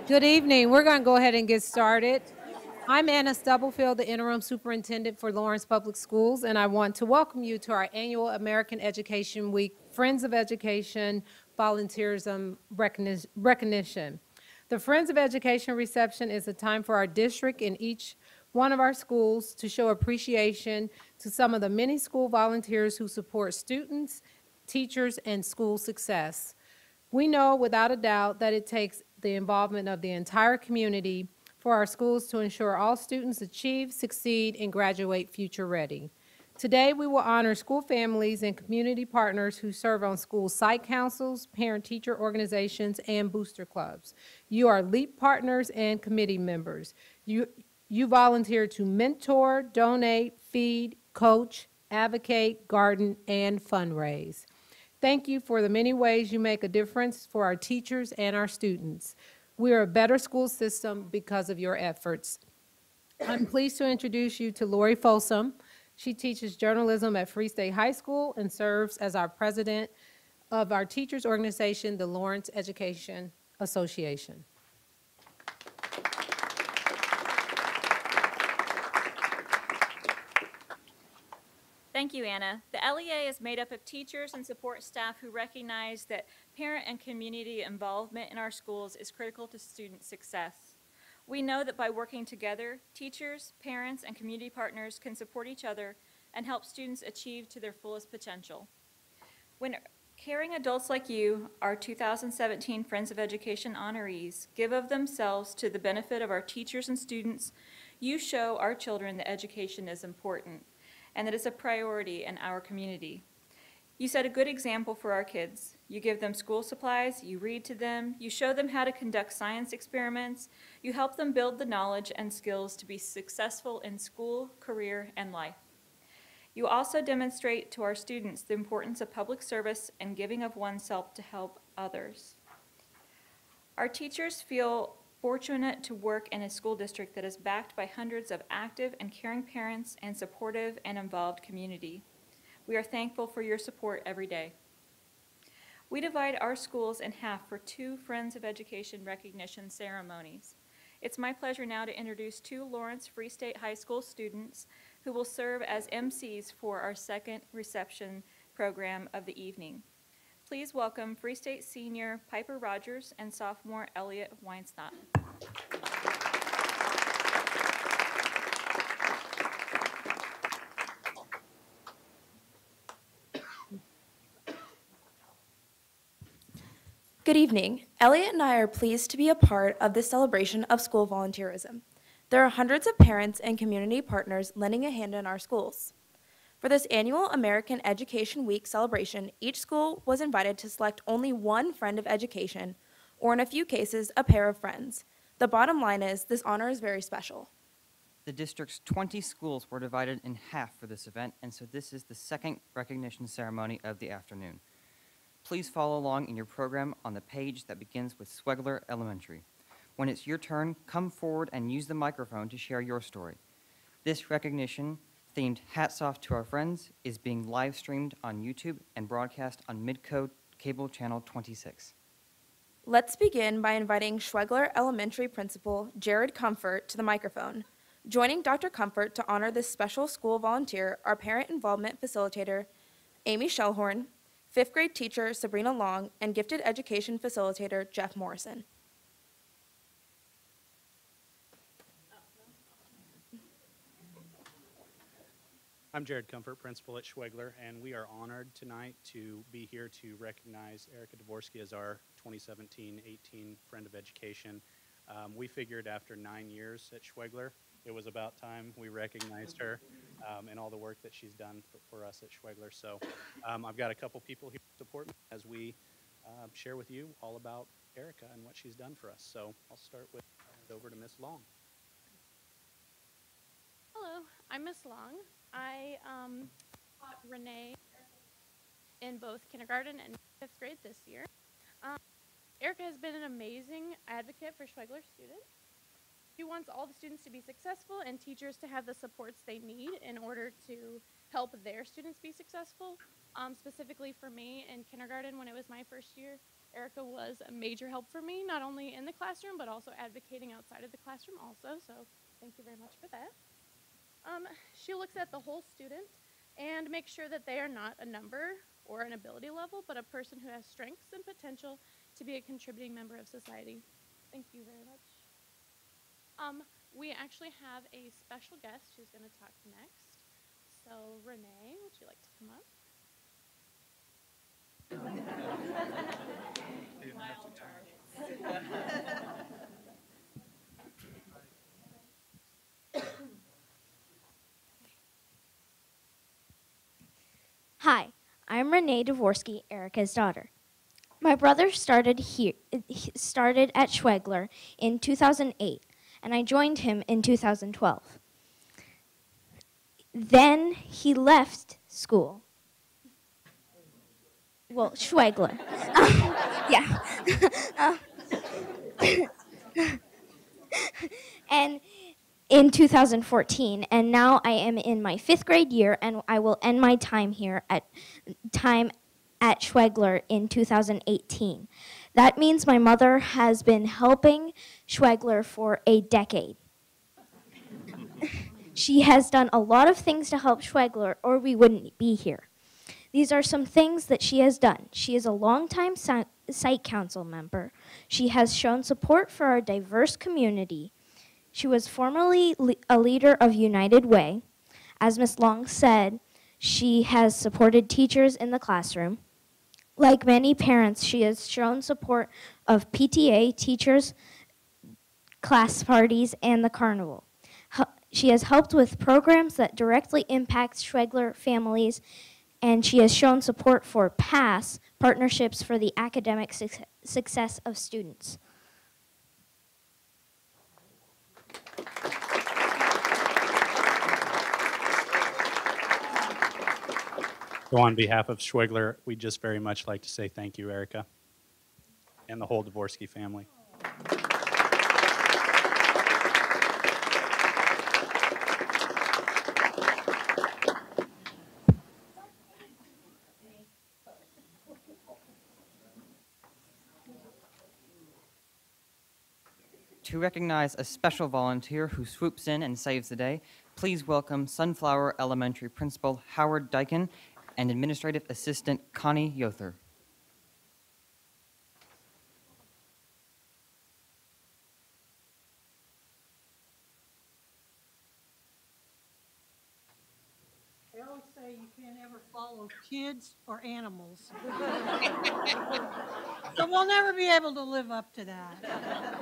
Good evening. We're going to go ahead and get started. I'm Anna Stubblefield, the Interim Superintendent for Lawrence Public Schools, and I want to welcome you to our annual American Education Week Friends of Education Volunteerism Recognition. The Friends of Education reception is a time for our district and each one of our schools to show appreciation to some of the many school volunteers who support students, teachers, and school success. We know without a doubt that it takes the involvement of the entire community for our schools to ensure all students achieve, succeed, and graduate future ready. Today, we will honor school families and community partners who serve on school site councils, parent-teacher organizations, and booster clubs. You are LEAP partners and committee members. You volunteer to mentor, donate, feed, coach, advocate, garden, and fundraise. Thank you for the many ways you make a difference for our teachers and our students. We are a better school system because of your efforts. I'm pleased to introduce you to Lori Folsom. She teaches journalism at Free State High School and serves as our president of our teachers organization, the Lawrence Education Association. Thank you, Anna. The LEA is made up of teachers and support staff who recognize that parent and community involvement in our schools is critical to student success. We know that by working together, teachers, parents, and community partners can support each other and help students achieve to their fullest potential. When caring adults like you, our 2017 Friends of Education honorees, give of themselves to the benefit of our teachers and students, you show our children that education is important and that it's a priority in our community. You set a good example for our kids. You give them school supplies, you read to them, you show them how to conduct science experiments, you help them build the knowledge and skills to be successful in school, career, and life. You also demonstrate to our students the importance of public service and giving of oneself to help others. Our teachers feel fortunate to work in a school district that is backed by hundreds of active and caring parents and supportive and involved community. We are thankful for your support every day. We divide our schools in half for 2 Friends of Education recognition ceremonies. It's my pleasure now to introduce 2 Lawrence Free State High School students who will serve as MCs for our second reception program of the evening. Please welcome Free State senior Piper Rogers and sophomore Elliot Weinstott. Good evening. Elliot and I are pleased to be a part of this celebration of school volunteerism. There are hundreds of parents and community partners lending a hand in our schools. For this annual American Education Week celebration, each school was invited to select only one friend of education, or in a few cases, a pair of friends. The bottom line is, this honor is very special. The district's 20 schools were divided in half for this event, and so this is the second recognition ceremony of the afternoon. Please follow along in your program on the page that begins with Schwegler Elementary. When it's your turn, come forward and use the microphone to share your story. This recognition, themed Hats Off to Our Friends, is being live streamed on YouTube and broadcast on Midco Cable Channel 26. Let's begin by inviting Schwegler Elementary Principal Jared Comfort to the microphone. Joining Dr. Comfort to honor this special school volunteer are parent involvement facilitator Amy Shellhorn, 5th grade teacher Sabrina Long, and gifted education facilitator Jeff Morrison. I'm Jared Comfort, principal at Schwegler, and we are honored tonight to be here to recognize Erica Dvorsky as our 2017-18 Friend of Education. We figured after 9 years at Schwegler, it was about time we recognized her and all the work that she's done for us at Schwegler. So I've got a couple people here to support me as we share with you all about Erica and what she's done for us. So I'll start with over to Miss Long. Hello, I'm Miss Long. I taught Renee in both kindergarten and 5th grade this year. Erica has been an amazing advocate for Schwegler students. She wants all the students to be successful and teachers to have the supports they need in order to help their students be successful. Specifically for me in kindergarten when it was my first year, Erica was a major help for me, not only in the classroom, but also advocating outside of the classroom also, so thank you very much for that. She looks at the whole student and makes sure that they are not a number or an ability level, but a person who has strengths and potential to be a contributing member of society. Thank you very much. We actually have a special guest who's going to talk next. So Renee, would you like to come up? Hi, I'm Renee Dvorsky, Erica's daughter. My brother started at Schwegler in 2008, and I joined him in 2012. Then he left school. Well, Schwegler. Yeah. And in 2014, and now I am in my 5th grade year, and I will end my time at Schwegler in 2018. That means my mother has been helping Schwegler for a decade. She has done a lot of things to help Schwegler, or we wouldn't be here. These are some things that she has done. She is a longtime site council member. She has shown support for our diverse community. She was formerly a leader of United Way. As Ms. Long said, she has supported teachers in the classroom. Like many parents, she has shown support of PTA, teachers, class parties, and the carnival. She has helped with programs that directly impact Schwegler families, and she has shown support for PASS, Partnerships for the Academic Success of Students. So on behalf of Schwegler, we'd just very much like to say thank you, Erica, and the whole Dvorsky family. To recognize a special volunteer who swoops in and saves the day, please welcome Sunflower Elementary Principal Howard Dyken and Administrative Assistant Connie Yother. They always say you can't ever follow kids or animals. So we'll never be able to live up to that.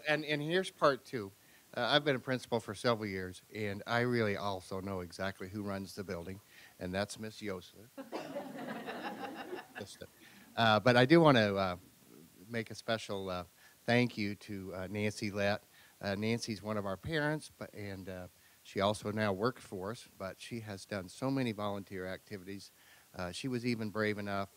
And here's part two. I've been a principal for several years, and I really also know exactly who runs the building, and that's Miss Yosler. But I do want to make a special thank you to Nancy Lett. Nancy's one of our parents, and she also now works for us, but she has done so many volunteer activities. She was even brave enough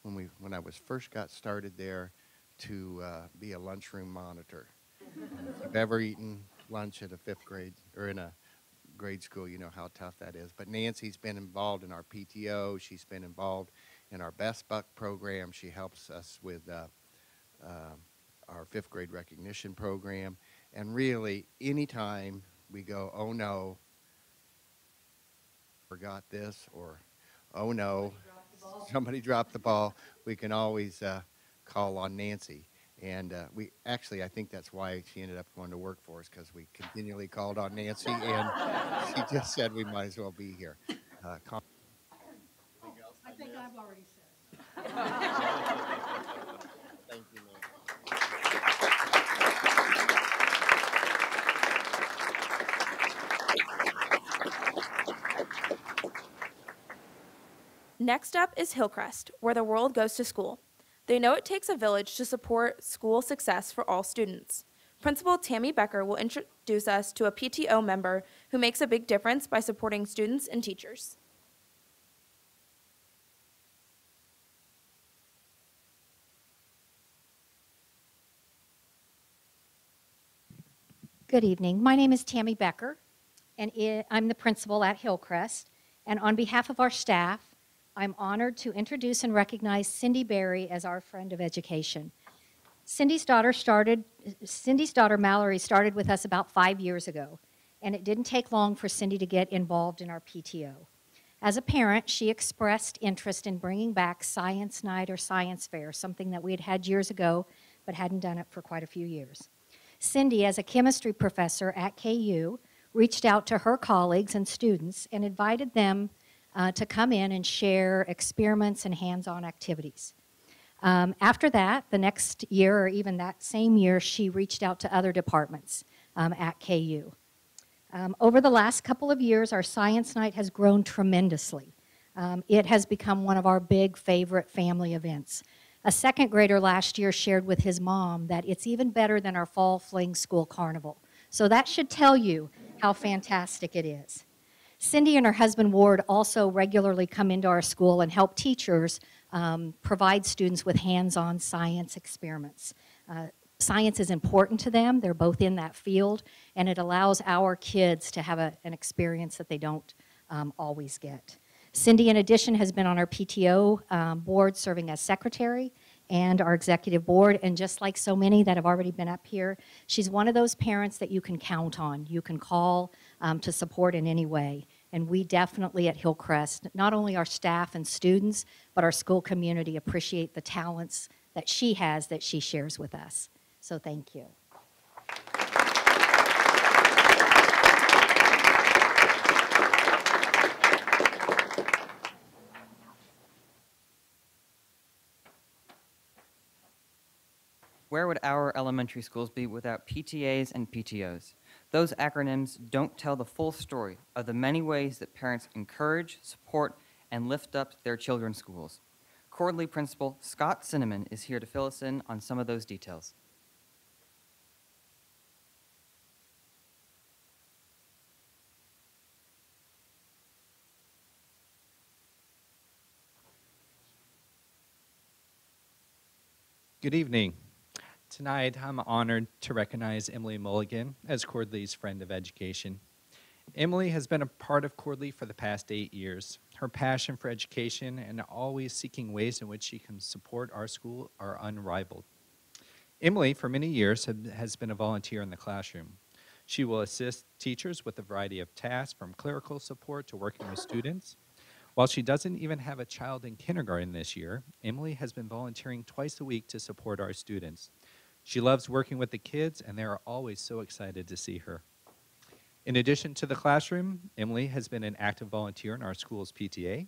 when I was first got started there to be a lunchroom monitor. If you've ever eaten lunch at a 5th grade or in a grade school, you know how tough that is. But Nancy's been involved in our PTO. She's been involved in our Best Buck program. She helps us with our 5th grade recognition program. And really, anytime we go, oh no, forgot this, or oh no, somebody dropped the ball, we can always call on Nancy. And I think that's why she ended up going to work for us, because we continually called on Nancy, and she just said we might as well be here. I think I've already said. Thank you, Nancy. Next up is Hillcrest, where the world goes to school. They know it takes a village to support school success for all students. Principal Tammy Becker will introduce us to a PTO member who makes a big difference by supporting students and teachers. Good evening. My name is Tammy Becker, and I'm the principal at Hillcrest. And on behalf of our staff, I'm honored to introduce and recognize Cindy Berry as our friend of education. Cindy's daughter Mallory started with us about 5 years ago, and it didn't take long for Cindy to get involved in our PTO. As a parent, she expressed interest in bringing back Science Night or Science Fair, something that we had had years ago but hadn't done it for quite a few years. Cindy, as a chemistry professor at KU, reached out to her colleagues and students and invited them to come in and share experiments and hands-on activities. After that, the next year or even that same year, she reached out to other departments at KU. Over the last couple of years, our Science Night has grown tremendously. It has become one of our big favorite family events. A second grader last year shared with his mom that it's even better than our Fall Fling School Carnival. So that should tell you how fantastic it is. Cindy and her husband Ward also regularly come into our school and help teachers provide students with hands-on science experiments. Science is important to them. They're both in that field, and it allows our kids to have an experience that they don't always get. Cindy, in addition, has been on our PTO board serving as secretary and our executive board, and just like so many that have already been up here, she's one of those parents that you can count on. You can call to support in any way. And we definitely at Hillcrest, not only our staff and students, but our school community appreciate the talents that she has that she shares with us. So thank you. Where would our elementary schools be without PTAs and PTOs? Those acronyms don't tell the full story of the many ways that parents encourage, support, and lift up their children's schools. Cordley Principal Scott Cinnamon is here to fill us in on some of those details. Good evening. Tonight, I'm honored to recognize Emily Mulligan as Cordley's Friend of Education. Emily has been a part of Cordley for the past 8 years. Her passion for education and always seeking ways in which she can support our school are unrivaled. Emily, for many years, has been a volunteer in the classroom. She will assist teachers with a variety of tasks, from clerical support to working with students. While she doesn't even have a child in kindergarten this year, Emily has been volunteering twice a week to support our students. She loves working with the kids, and they are always so excited to see her. In addition to the classroom, Emily has been an active volunteer in our school's PTA.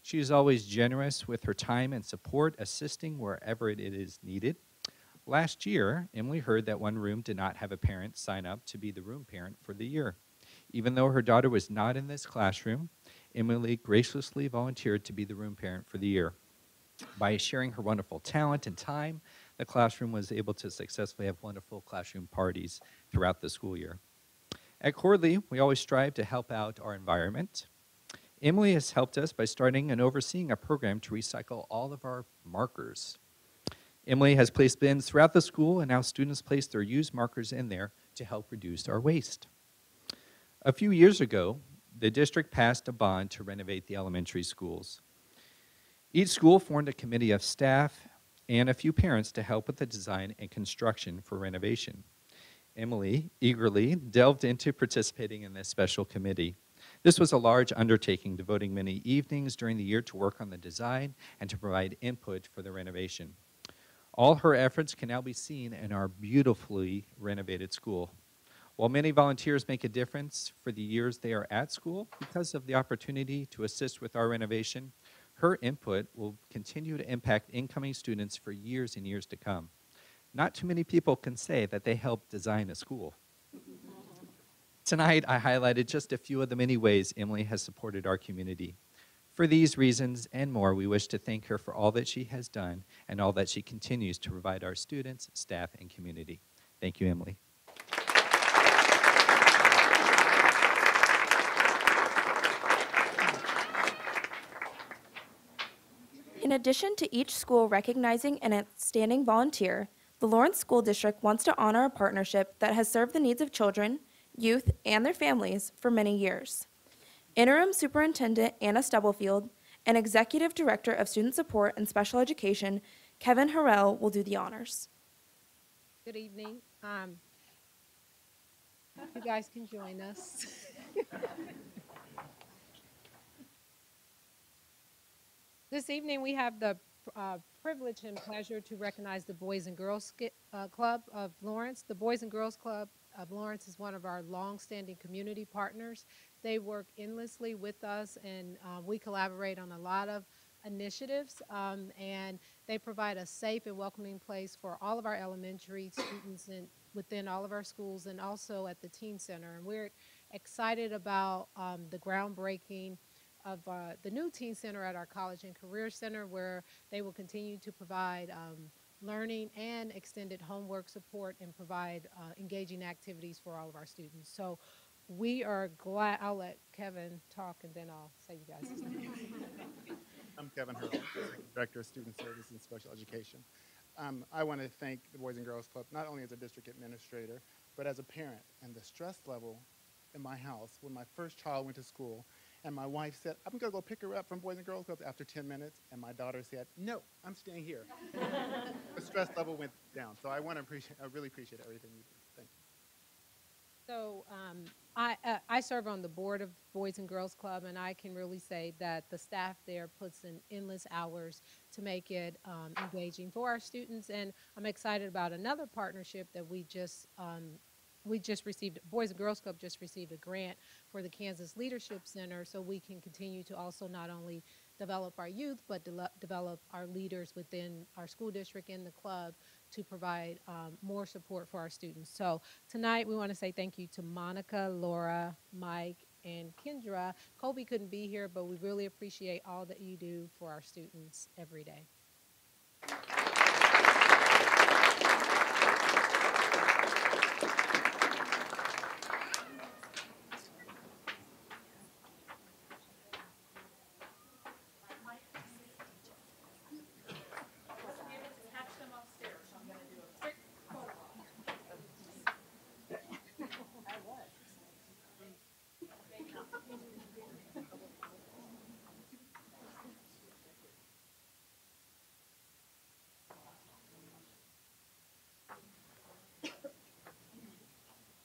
She is always generous with her time and support, assisting wherever it is needed. Last year, Emily heard that one room did not have a parent sign up to be the room parent for the year. Even though her daughter was not in this classroom, Emily graciously volunteered to be the room parent for the year. By sharing her wonderful talent and time, the classroom was able to successfully have wonderful classroom parties throughout the school year. At Cordley, we always strive to help out our environment. Emily has helped us by starting and overseeing a program to recycle all of our markers. Emily has placed bins throughout the school, and now students place their used markers in there to help reduce our waste. A few years ago, the district passed a bond to renovate the elementary schools. Each school formed a committee of staff and a few parents to help with the design and construction for renovation. Emily eagerly delved into participating in this special committee. This was a large undertaking, devoting many evenings during the year to work on the design and to provide input for the renovation. All her efforts can now be seen in our beautifully renovated school. While many volunteers make a difference for the years they are at school because of the opportunity to assist with our renovation, her input will continue to impact incoming students for years and years to come. Not too many people can say that they helped design a school. Tonight, I highlighted just a few of the many ways Emily has supported our community. For these reasons and more, we wish to thank her for all that she has done and all that she continues to provide our students, staff, and community. Thank you, Emily. In addition to each school recognizing an outstanding volunteer, the Lawrence School District wants to honor a partnership that has served the needs of children, youth, and their families for many years. Interim Superintendent Anna Stubblefield and Executive Director of Student Support and Special Education, Kevin Harrell, will do the honors. Good evening. You guys can join us. This evening, we have the privilege and pleasure to recognize the Boys and Girls Club of Lawrence. The Boys and Girls Club of Lawrence is one of our long-standing community partners. They work endlessly with us, and we collaborate on a lot of initiatives, and they provide a safe and welcoming place for all of our elementary students and within all of our schools, and also at the Teen Center. And we're excited about the groundbreaking of the new Teen Center at our College and Career Center, where they will continue to provide learning and extended homework support and provide engaging activities for all of our students. So we are glad. I'll let Kevin talk and then I'll say you guys. I'm Kevin Hurley, Director of Student Service and Special Education. I want to thank the Boys and Girls Club, not only as a district administrator, but as a parent. And the stress level in my house when my first child went to school, and my wife said, I'm going to go pick her up from Boys and Girls Club after 10 minutes, and my daughter said, no, I'm staying here. The stress level went down. So I really appreciate everything you do. Thank you. So I serve on the board of Boys and Girls Club, and I can really say that the staff there puts in endless hours to make it engaging for our students. And I'm excited about another partnership that we just received. Boys and Girls Club just received a grant for the Kansas Leadership Center, so we can continue to also not only develop our youth, but develop our leaders within our school district and the club to provide more support for our students. So tonight we want to say thank you to Monica, Laura, Mike, and Kendra. Kobe couldn't be here, but we really appreciate all that you do for our students every day.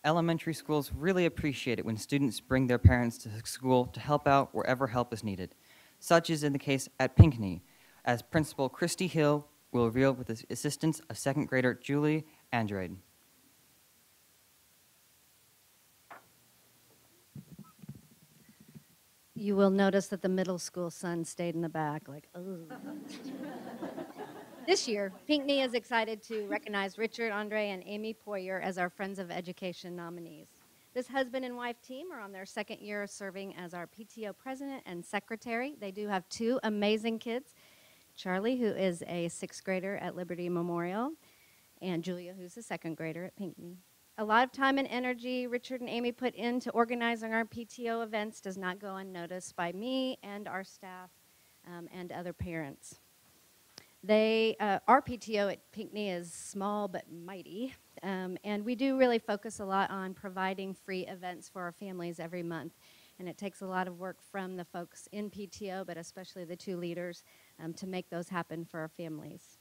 Elementary schools really appreciate it when students bring their parents to school to help out wherever help is needed. Such is in the case at Pinckney, as Principal Christy Hill will reveal with the assistance of second grader Julie Andrade. You will notice that the middle school son stayed in the back, like, oh. This year, Pinckney is excited to recognize Richard Andre and Amy Poyer as our Friends of Education nominees. This husband and wife team are on their second year of serving as our PTO president and secretary. They do have two amazing kids, Charlie, who is a sixth grader at Liberty Memorial, and Julia, who's a second grader at Pinckney. A lot of time and energy Richard and Amy put into organizing our PTO events does not go unnoticed by me and our staff and other parents. Our PTO at Pinckney is small but mighty, and we do really focus a lot on providing free events for our families every month. And it takes a lot of work from the folks in PTO, but especially the two leaders, to make those happen for our families.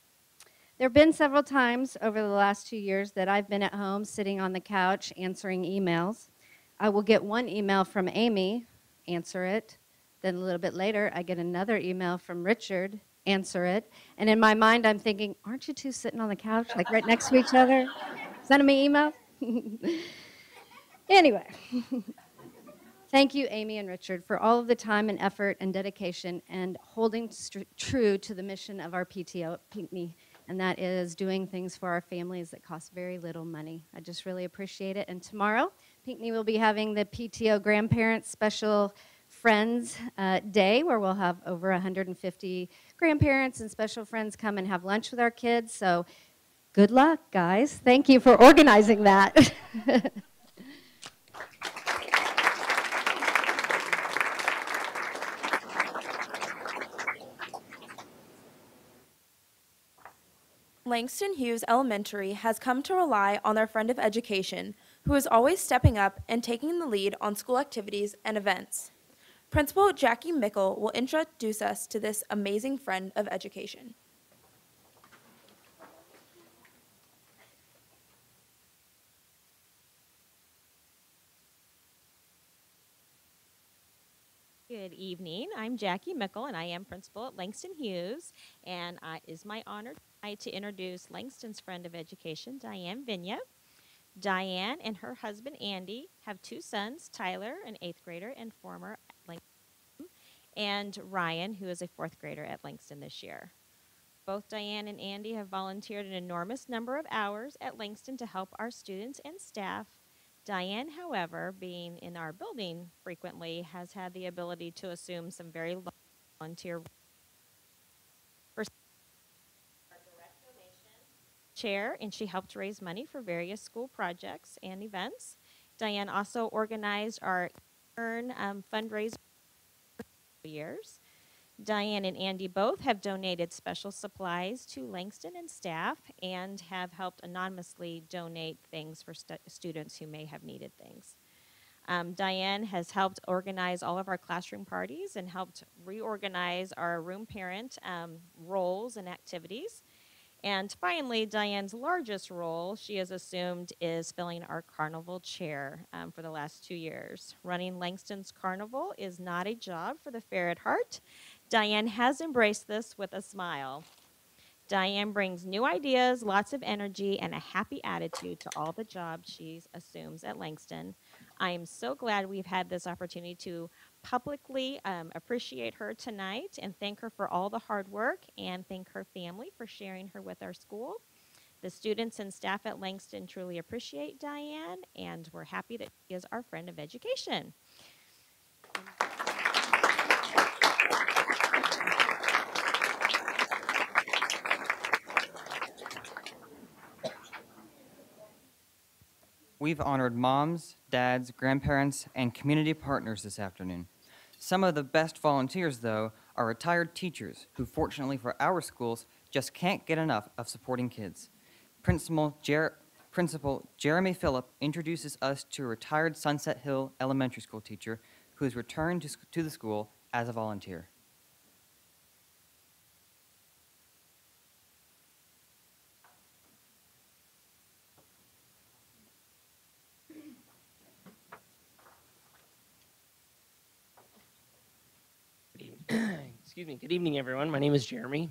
There have been several times over the last 2 years that I've been at home sitting on the couch answering emails. I will get one email from Amy, answer it. Then a little bit later, I get another email from Richard, answer it. And in my mind, I'm thinking, aren't you two sitting on the couch, like right next to each other, sending me emails? Anyway, thank you, Amy and Richard, for all of the time and effort and dedication and holding true to the mission of our PTO at Pinckney, and that is doing things for our families that cost very little money. I just really appreciate it. And tomorrow, Pinckney will be having the PTO Grandparents Special Friends Day, where we'll have over 150 grandparents and special friends come and have lunch with our kids. So good luck, guys. Thank you for organizing that. Langston Hughes Elementary has come to rely on their friend of education, who is always stepping up and taking the lead on school activities and events. Principal Jackie Mickle will introduce us to this amazing friend of education. Good evening. I'm Jackie Mickle, and I am principal at Langston Hughes. And it is my honor tonight to introduce Langston's friend of education, Diane Vinya. Diane and her husband, Andy, have two sons, Tyler, an 8th grader and former at Langston, and Ryan, who is a 4th grader at Langston this year. Both Diane and Andy have volunteered an enormous number of hours at Langston to help our students and staff. Diane, however, being in our building frequently, has had the ability to assume some very large volunteer for chair, and she helped raise money for various school projects and events. Diane also organized our fundraiser for years. Diane and Andy both have donated special supplies to Langston and staff and have helped anonymously donate things for students who may have needed things. Diane has helped organize all of our classroom parties and helped reorganize our room parent roles and activities. And finally, Diane's largest role she has assumed is filling our carnival chair for the last 2 years. Running Langston's carnival is not a job for the fair at heart. Diane has embraced this with a smile. Diane brings new ideas, lots of energy, and a happy attitude to all the jobs she assumes at Langston. I am so glad we've had this opportunity to publicly appreciate her tonight and thank her for all the hard work and thank her family for sharing her with our school. The students and staff at Langston truly appreciate Diane, and we're happy that she is our friend of education. We've honored moms, dads, grandparents, and community partners this afternoon. Some of the best volunteers, though, are retired teachers who, fortunately for our schools, just can't get enough of supporting kids. Principal Jeremy Phillip introduces us to a retired Sunset Hill Elementary School teacher who has returned to the school as a volunteer. Excuse me. Good evening, everyone. My name is Jeremy.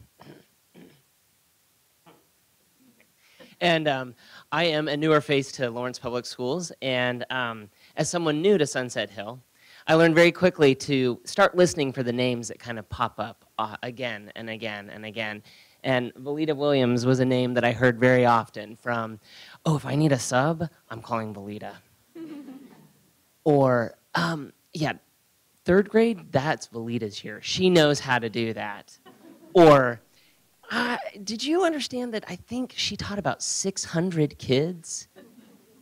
And I am a newer face to Lawrence Public Schools. And as someone new to Sunset Hill, I learned very quickly to start listening for the names that kind of pop up again and again and again. And Valita Williams was a name that I heard very often from, oh, if I need a sub, I'm calling Valita. Or, yeah, 3rd grade, that's Valita's year. She knows how to do that. Or, did you understand that I think she taught about 600 kids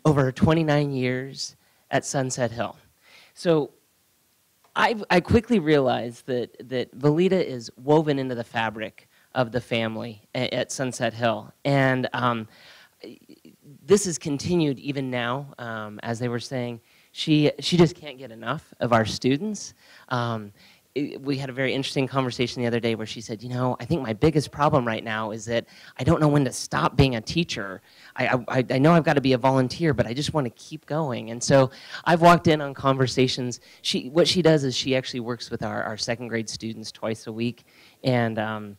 over 29 years at Sunset Hill? So I quickly realized that Valita is woven into the fabric of the family at Sunset Hill. And this has continued even now, as they were saying. She just can't get enough of our students. We had a very interesting conversation the other day where she said, you know, I think my biggest problem right now is that I don't know when to stop being a teacher. I know I've got to be a volunteer, but I just want to keep going. And so I've walked in on conversations. What she does is she actually works with our 2nd grade students twice a week. And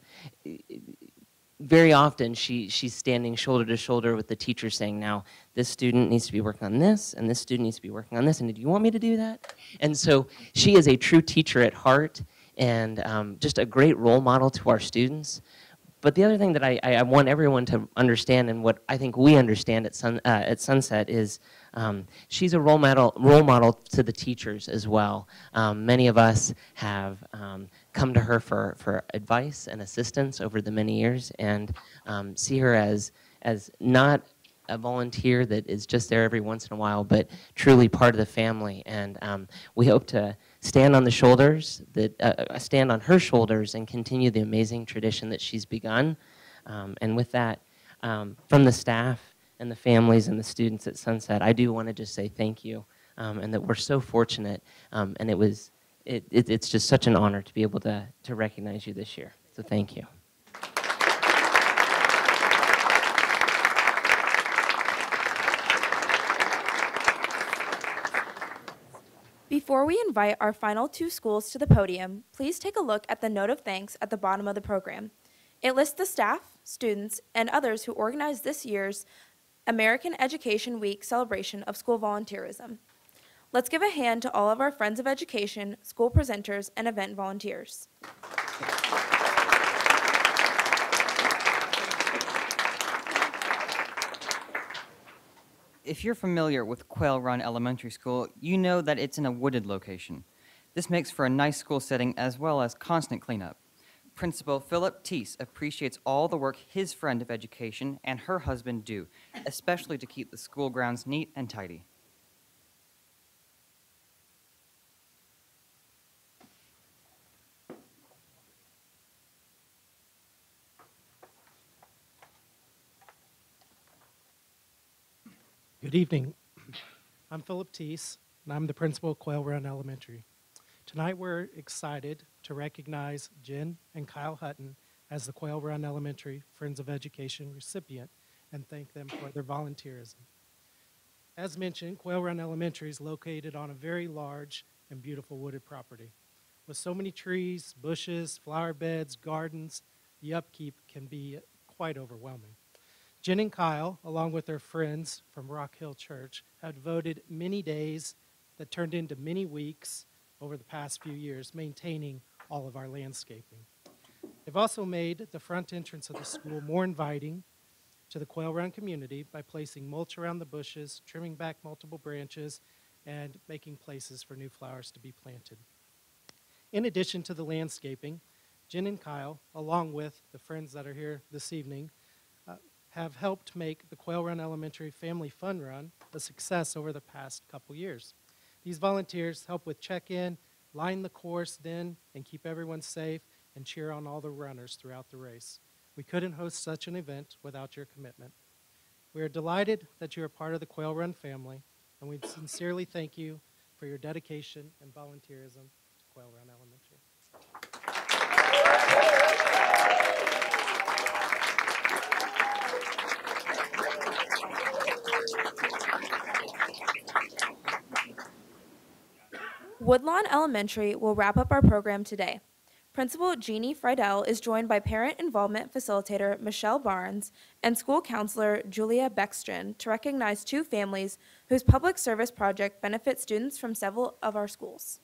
very often she's standing shoulder to shoulder with the teacher saying, now, this student needs to be working on this, and this student needs to be working on this, and do you want me to do that? And so she is a true teacher at heart and just a great role model to our students. But the other thing that I want everyone to understand, and what I think we understand at Sunset, is she's a role model to the teachers as well. Many of us have come to her for advice and assistance over the many years, and see her as not a volunteer that is just there every once in a while, but truly part of the family. And we hope to stand on her shoulders and continue the amazing tradition that she's begun. And with that, from the staff and the families and the students at Sunset, I do want to just say thank you, and that we're so fortunate. And it was it's just such an honor to be able to recognize you this year. So thank you. Before we invite our final two schools to the podium, please take a look at the note of thanks at the bottom of the program. It lists the staff, students, and others who organized this year's American Education Week celebration of school volunteerism. Let's give a hand to all of our friends of education, school presenters, and event volunteers. If you're familiar with Quail Run Elementary School, you know that it's in a wooded location. This makes for a nice school setting as well as constant cleanup. Principal Philip Teese appreciates all the work his friend of education and her husband do, especially to keep the school grounds neat and tidy. Good evening. I'm Philip Teese, and I'm the principal of Quail Run Elementary. Tonight we're excited to recognize Jen and Kyle Hutton as the Quail Run Elementary Friends of Education recipient and thank them for their volunteerism. As mentioned, Quail Run Elementary is located on a very large and beautiful wooded property. With so many trees, bushes, flower beds, gardens, the upkeep can be quite overwhelming. Jen and Kyle, along with their friends from Rock Hill Church, have devoted many days that turned into many weeks over the past few years maintaining all of our landscaping. They've also made the front entrance of the school more inviting to the Quail Run community by placing mulch around the bushes, trimming back multiple branches, and making places for new flowers to be planted. In addition to the landscaping, Jen and Kyle, along with the friends that are here this evening, have helped make the Quail Run Elementary Family Fun Run a success over the past couple years. These volunteers help with check-in, line the course then, and keep everyone safe, and cheer on all the runners throughout the race. We couldn't host such an event without your commitment. We are delighted that you are part of the Quail Run family, and we sincerely thank you for your dedication and volunteerism to Quail Run Elementary. Woodlawn Elementary will wrap up our program today. Principal Jeannie Friedel is joined by Parent Involvement Facilitator Michelle Barnes and School Counselor Julia Beckstrom to recognize two families whose public service project benefits students from several of our schools.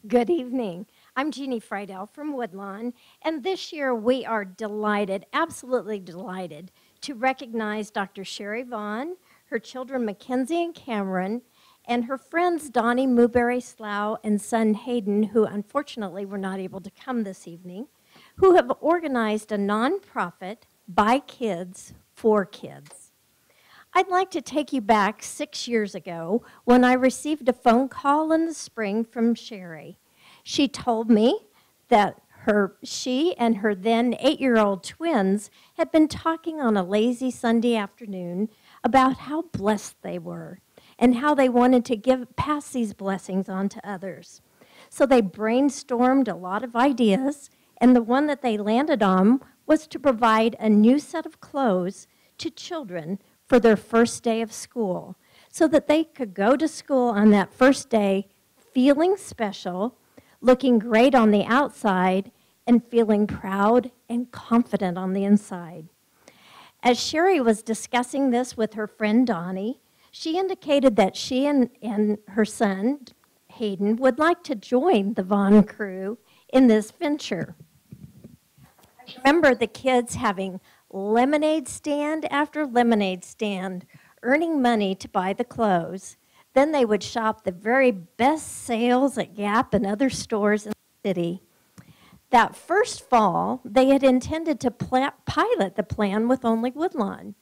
Good evening. I'm Jeannie Friedel from Woodlawn, and this year we are delighted, absolutely delighted, to recognize Dr. Sherry Vaughn, her children Mackenzie and Cameron, and her friends Donnie Mooberry-Slough and son Hayden, who unfortunately were not able to come this evening, who have organized a nonprofit by kids for kids. I'd like to take you back 6 years ago when I received a phone call in the spring from Sherry. She told me that she and her then 8-year-old twins had been talking on a lazy Sunday afternoon about how blessed they were and how they wanted to pass these blessings on to others. So they brainstormed a lot of ideas, and the one that they landed on was to provide a new set of clothes to children for their first day of school so that they could go to school on that first day feeling special, looking great on the outside, and feeling proud and confident on the inside. As Sherry was discussing this with her friend Donnie, she indicated that she and her son, Hayden, would like to join the Vaughn crew in this venture. I remember the kids having lemonade stand after lemonade stand, earning money to buy the clothes. Then they would shop the very best sales at Gap and other stores in the city. That first fall, they had intended to pilot the plan with only Woodlawn,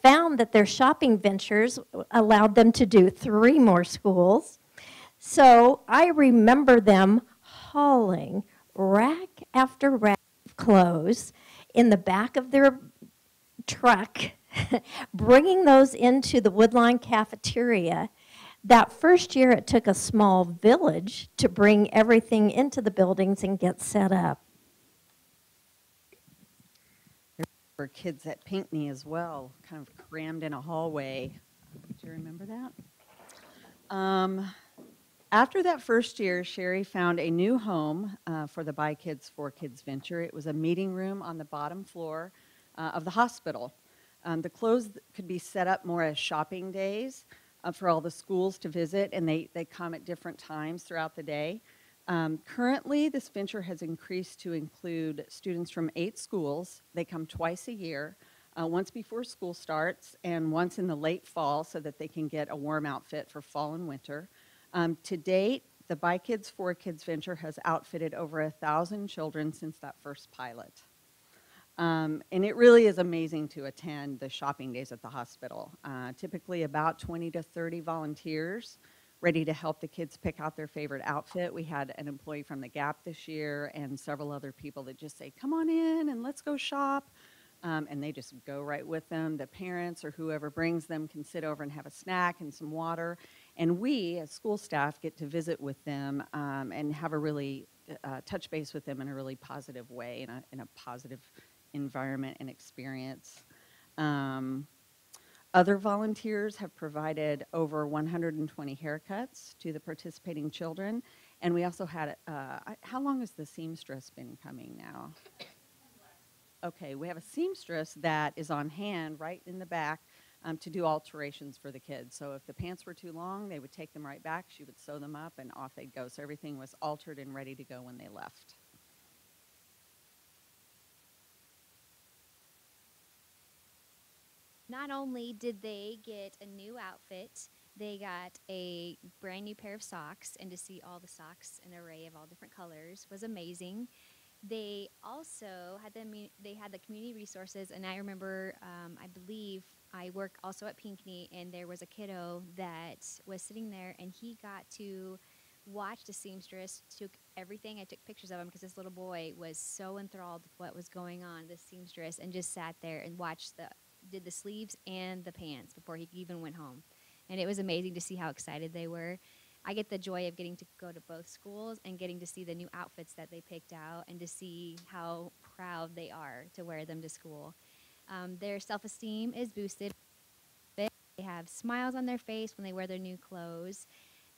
found that their shopping ventures allowed them to do 3 more schools. So I remember them hauling rack after rack of clothes in the back of their truck bringing those into the Woodline cafeteria. That first year, it took a small village to bring everything into the buildings and get set up. For kids at Pinckney as well, kind of crammed in a hallway. Do you remember that? After that first year, Sherry found a new home for the By Kids for Kids venture. It was a meeting room on the bottom floor of the hospital. The clothes could be set up more as shopping days for all the schools to visit, and they come at different times throughout the day. Currently, this venture has increased to include students from 8 schools. They come twice a year, once before school starts and once in the late fall so that they can get a warm outfit for fall and winter. To date, the By Kids for Kids venture has outfitted over 1,000 children since that first pilot. And it really is amazing to attend the shopping days at the hospital. Typically about 20 to 30 volunteers ready to help the kids pick out their favorite outfit. We had an employee from the Gap this year and several other people that just say, come on in and let's go shop. And they just go right with them. The parents or whoever brings them can sit over and have a snack and some water. And we, as school staff, get to visit with them and have a really touch base with them in a really positive way, in a positive environment and experience. Other volunteers have provided over 120 haircuts to the participating children. And we also had, how long has the seamstress been coming now? Okay, we have a seamstress that is on hand right in the back to do alterations for the kids. So if the pants were too long, they would take them right back. She would sew them up and off they'd go. So everything was altered and ready to go when they left. Not only did they get a new outfit, they got a brand new pair of socks, and to see all the socks, an array of all different colors, was amazing. They also had they had the community resources, and I remember, I believe I work also at Pinckney, and there was a kiddo that was sitting there, and he got to watch the seamstress, took everything. I took pictures of him because this little boy was so enthralled with what was going on, the seamstress, and just sat there and watched did the sleeves and the pants before he even went home. And it was amazing to see how excited they were. I get the joy of getting to go to both schools and getting to see the new outfits that they picked out and to see how proud they are to wear them to school. Their self-esteem is boosted. They have smiles on their face when they wear their new clothes.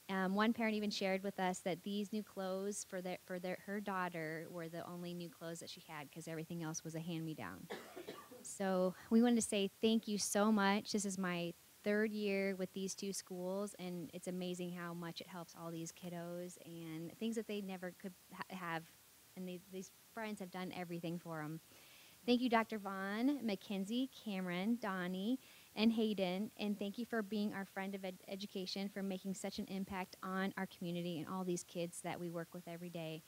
One parent even shared with us that these new clothes for her daughter were the only new clothes that she had because everything else was a hand-me-down. So we wanted to say thank you so much. This is my 3rd year with these 2 schools, and it's amazing how much it helps all these kiddos and things that they never could have, and these friends have done everything for them. Thank you, Dr. Vaughn, Mackenzie, Cameron, Donnie, and Hayden, and thank you for being our friend of education, for making such an impact on our community and all these kids that we work with every day.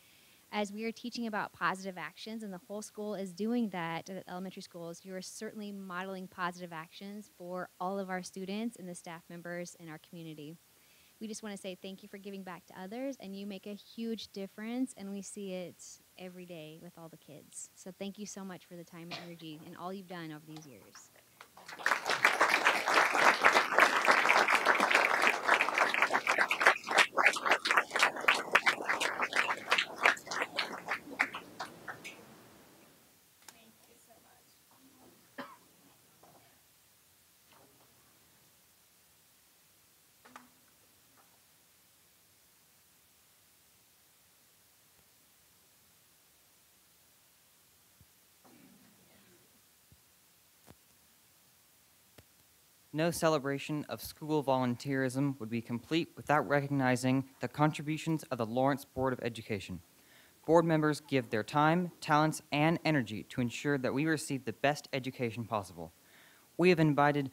As we are teaching about positive actions, and the whole school is doing that at elementary schools, you are certainly modeling positive actions for all of our students and the staff members in our community. We just want to say thank you for giving back to others, and you make a huge difference, and we see it every day with all the kids. So thank you so much for the time and energy and all you've done over these years. No celebration of school volunteerism would be complete without recognizing the contributions of the Lawrence Board of Education. Board members give their time, talents, and energy to ensure that we receive the best education possible. We have invited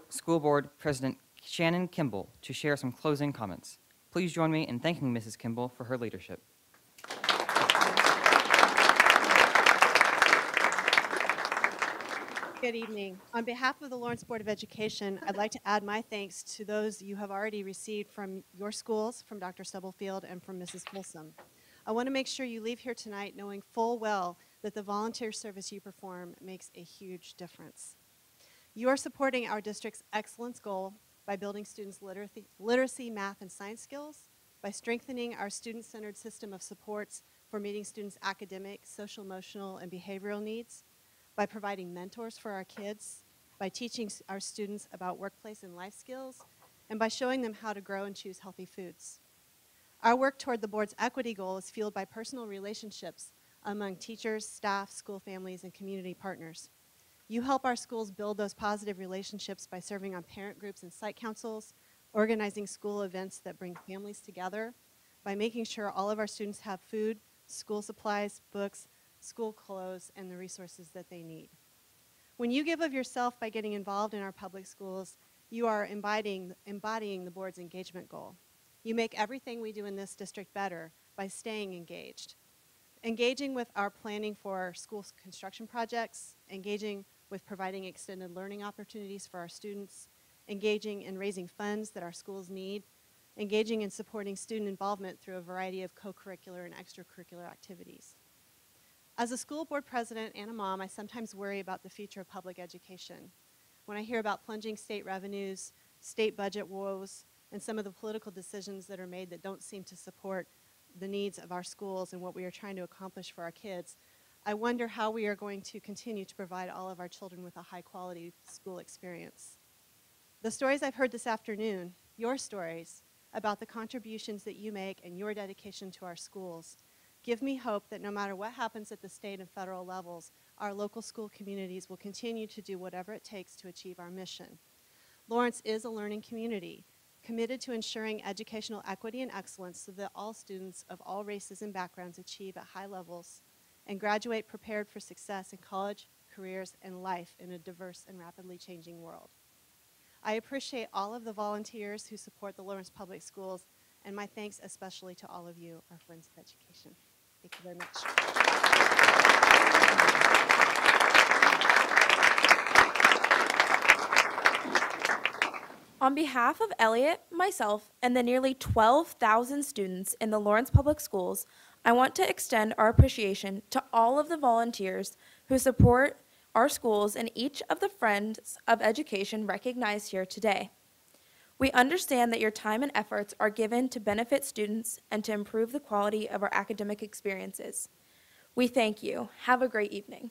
School Board President Shannon Kimball to share some closing comments. Please join me in thanking Mrs. Kimball for her leadership. Good evening. On behalf of the Lawrence Board of Education, I'd like to add my thanks to those you have already received from your schools, from Dr. Stubblefield, and from Mrs. Folsom. I want to make sure you leave here tonight knowing full well that the volunteer service you perform makes a huge difference. You are supporting our district's excellence goal by building students' literacy, math, and science skills, by strengthening our student-centered system of supports for meeting students' academic, social, emotional, and behavioral needs, by providing mentors for our kids, by teaching our students about workplace and life skills, and by showing them how to grow and choose healthy foods. Our work toward the board's equity goal is fueled by personal relationships among teachers, staff, school families, and community partners. You help our schools build those positive relationships by serving on parent groups and site councils, organizing school events that bring families together, by making sure all of our students have food, school supplies, books, school clothes, and the resources that they need. When you give of yourself by getting involved in our public schools, you are embodying the board's engagement goal. You make everything we do in this district better by staying engaged. Engaging with our planning for school construction projects, engaging with providing extended learning opportunities for our students, engaging in raising funds that our schools need, engaging in supporting student involvement through a variety of co-curricular and extracurricular activities. As a school board president and a mom, I sometimes worry about the future of public education. When I hear about plunging state revenues, state budget woes, and some of the political decisions that are made that don't seem to support the needs of our schools and what we are trying to accomplish for our kids, I wonder how we are going to continue to provide all of our children with a high-quality school experience. The stories I've heard this afternoon, your stories about the contributions that you make and your dedication to our schools, give me hope that no matter what happens at the state and federal levels, our local school communities will continue to do whatever it takes to achieve our mission. Lawrence is a learning community, committed to ensuring educational equity and excellence so that all students of all races and backgrounds achieve at high levels and graduate prepared for success in college, careers, and life in a diverse and rapidly changing world. I appreciate all of the volunteers who support the Lawrence Public Schools, and my thanks especially to all of you, our friends of education. Thank you very much. On behalf of Elliot, myself, and the nearly 12,000 students in the Lawrence Public Schools, I want to extend our appreciation to all of the volunteers who support our schools and each of the Friends of Education recognized here today. We understand that your time and efforts are given to benefit students and to improve the quality of our academic experiences. We thank you. Have a great evening.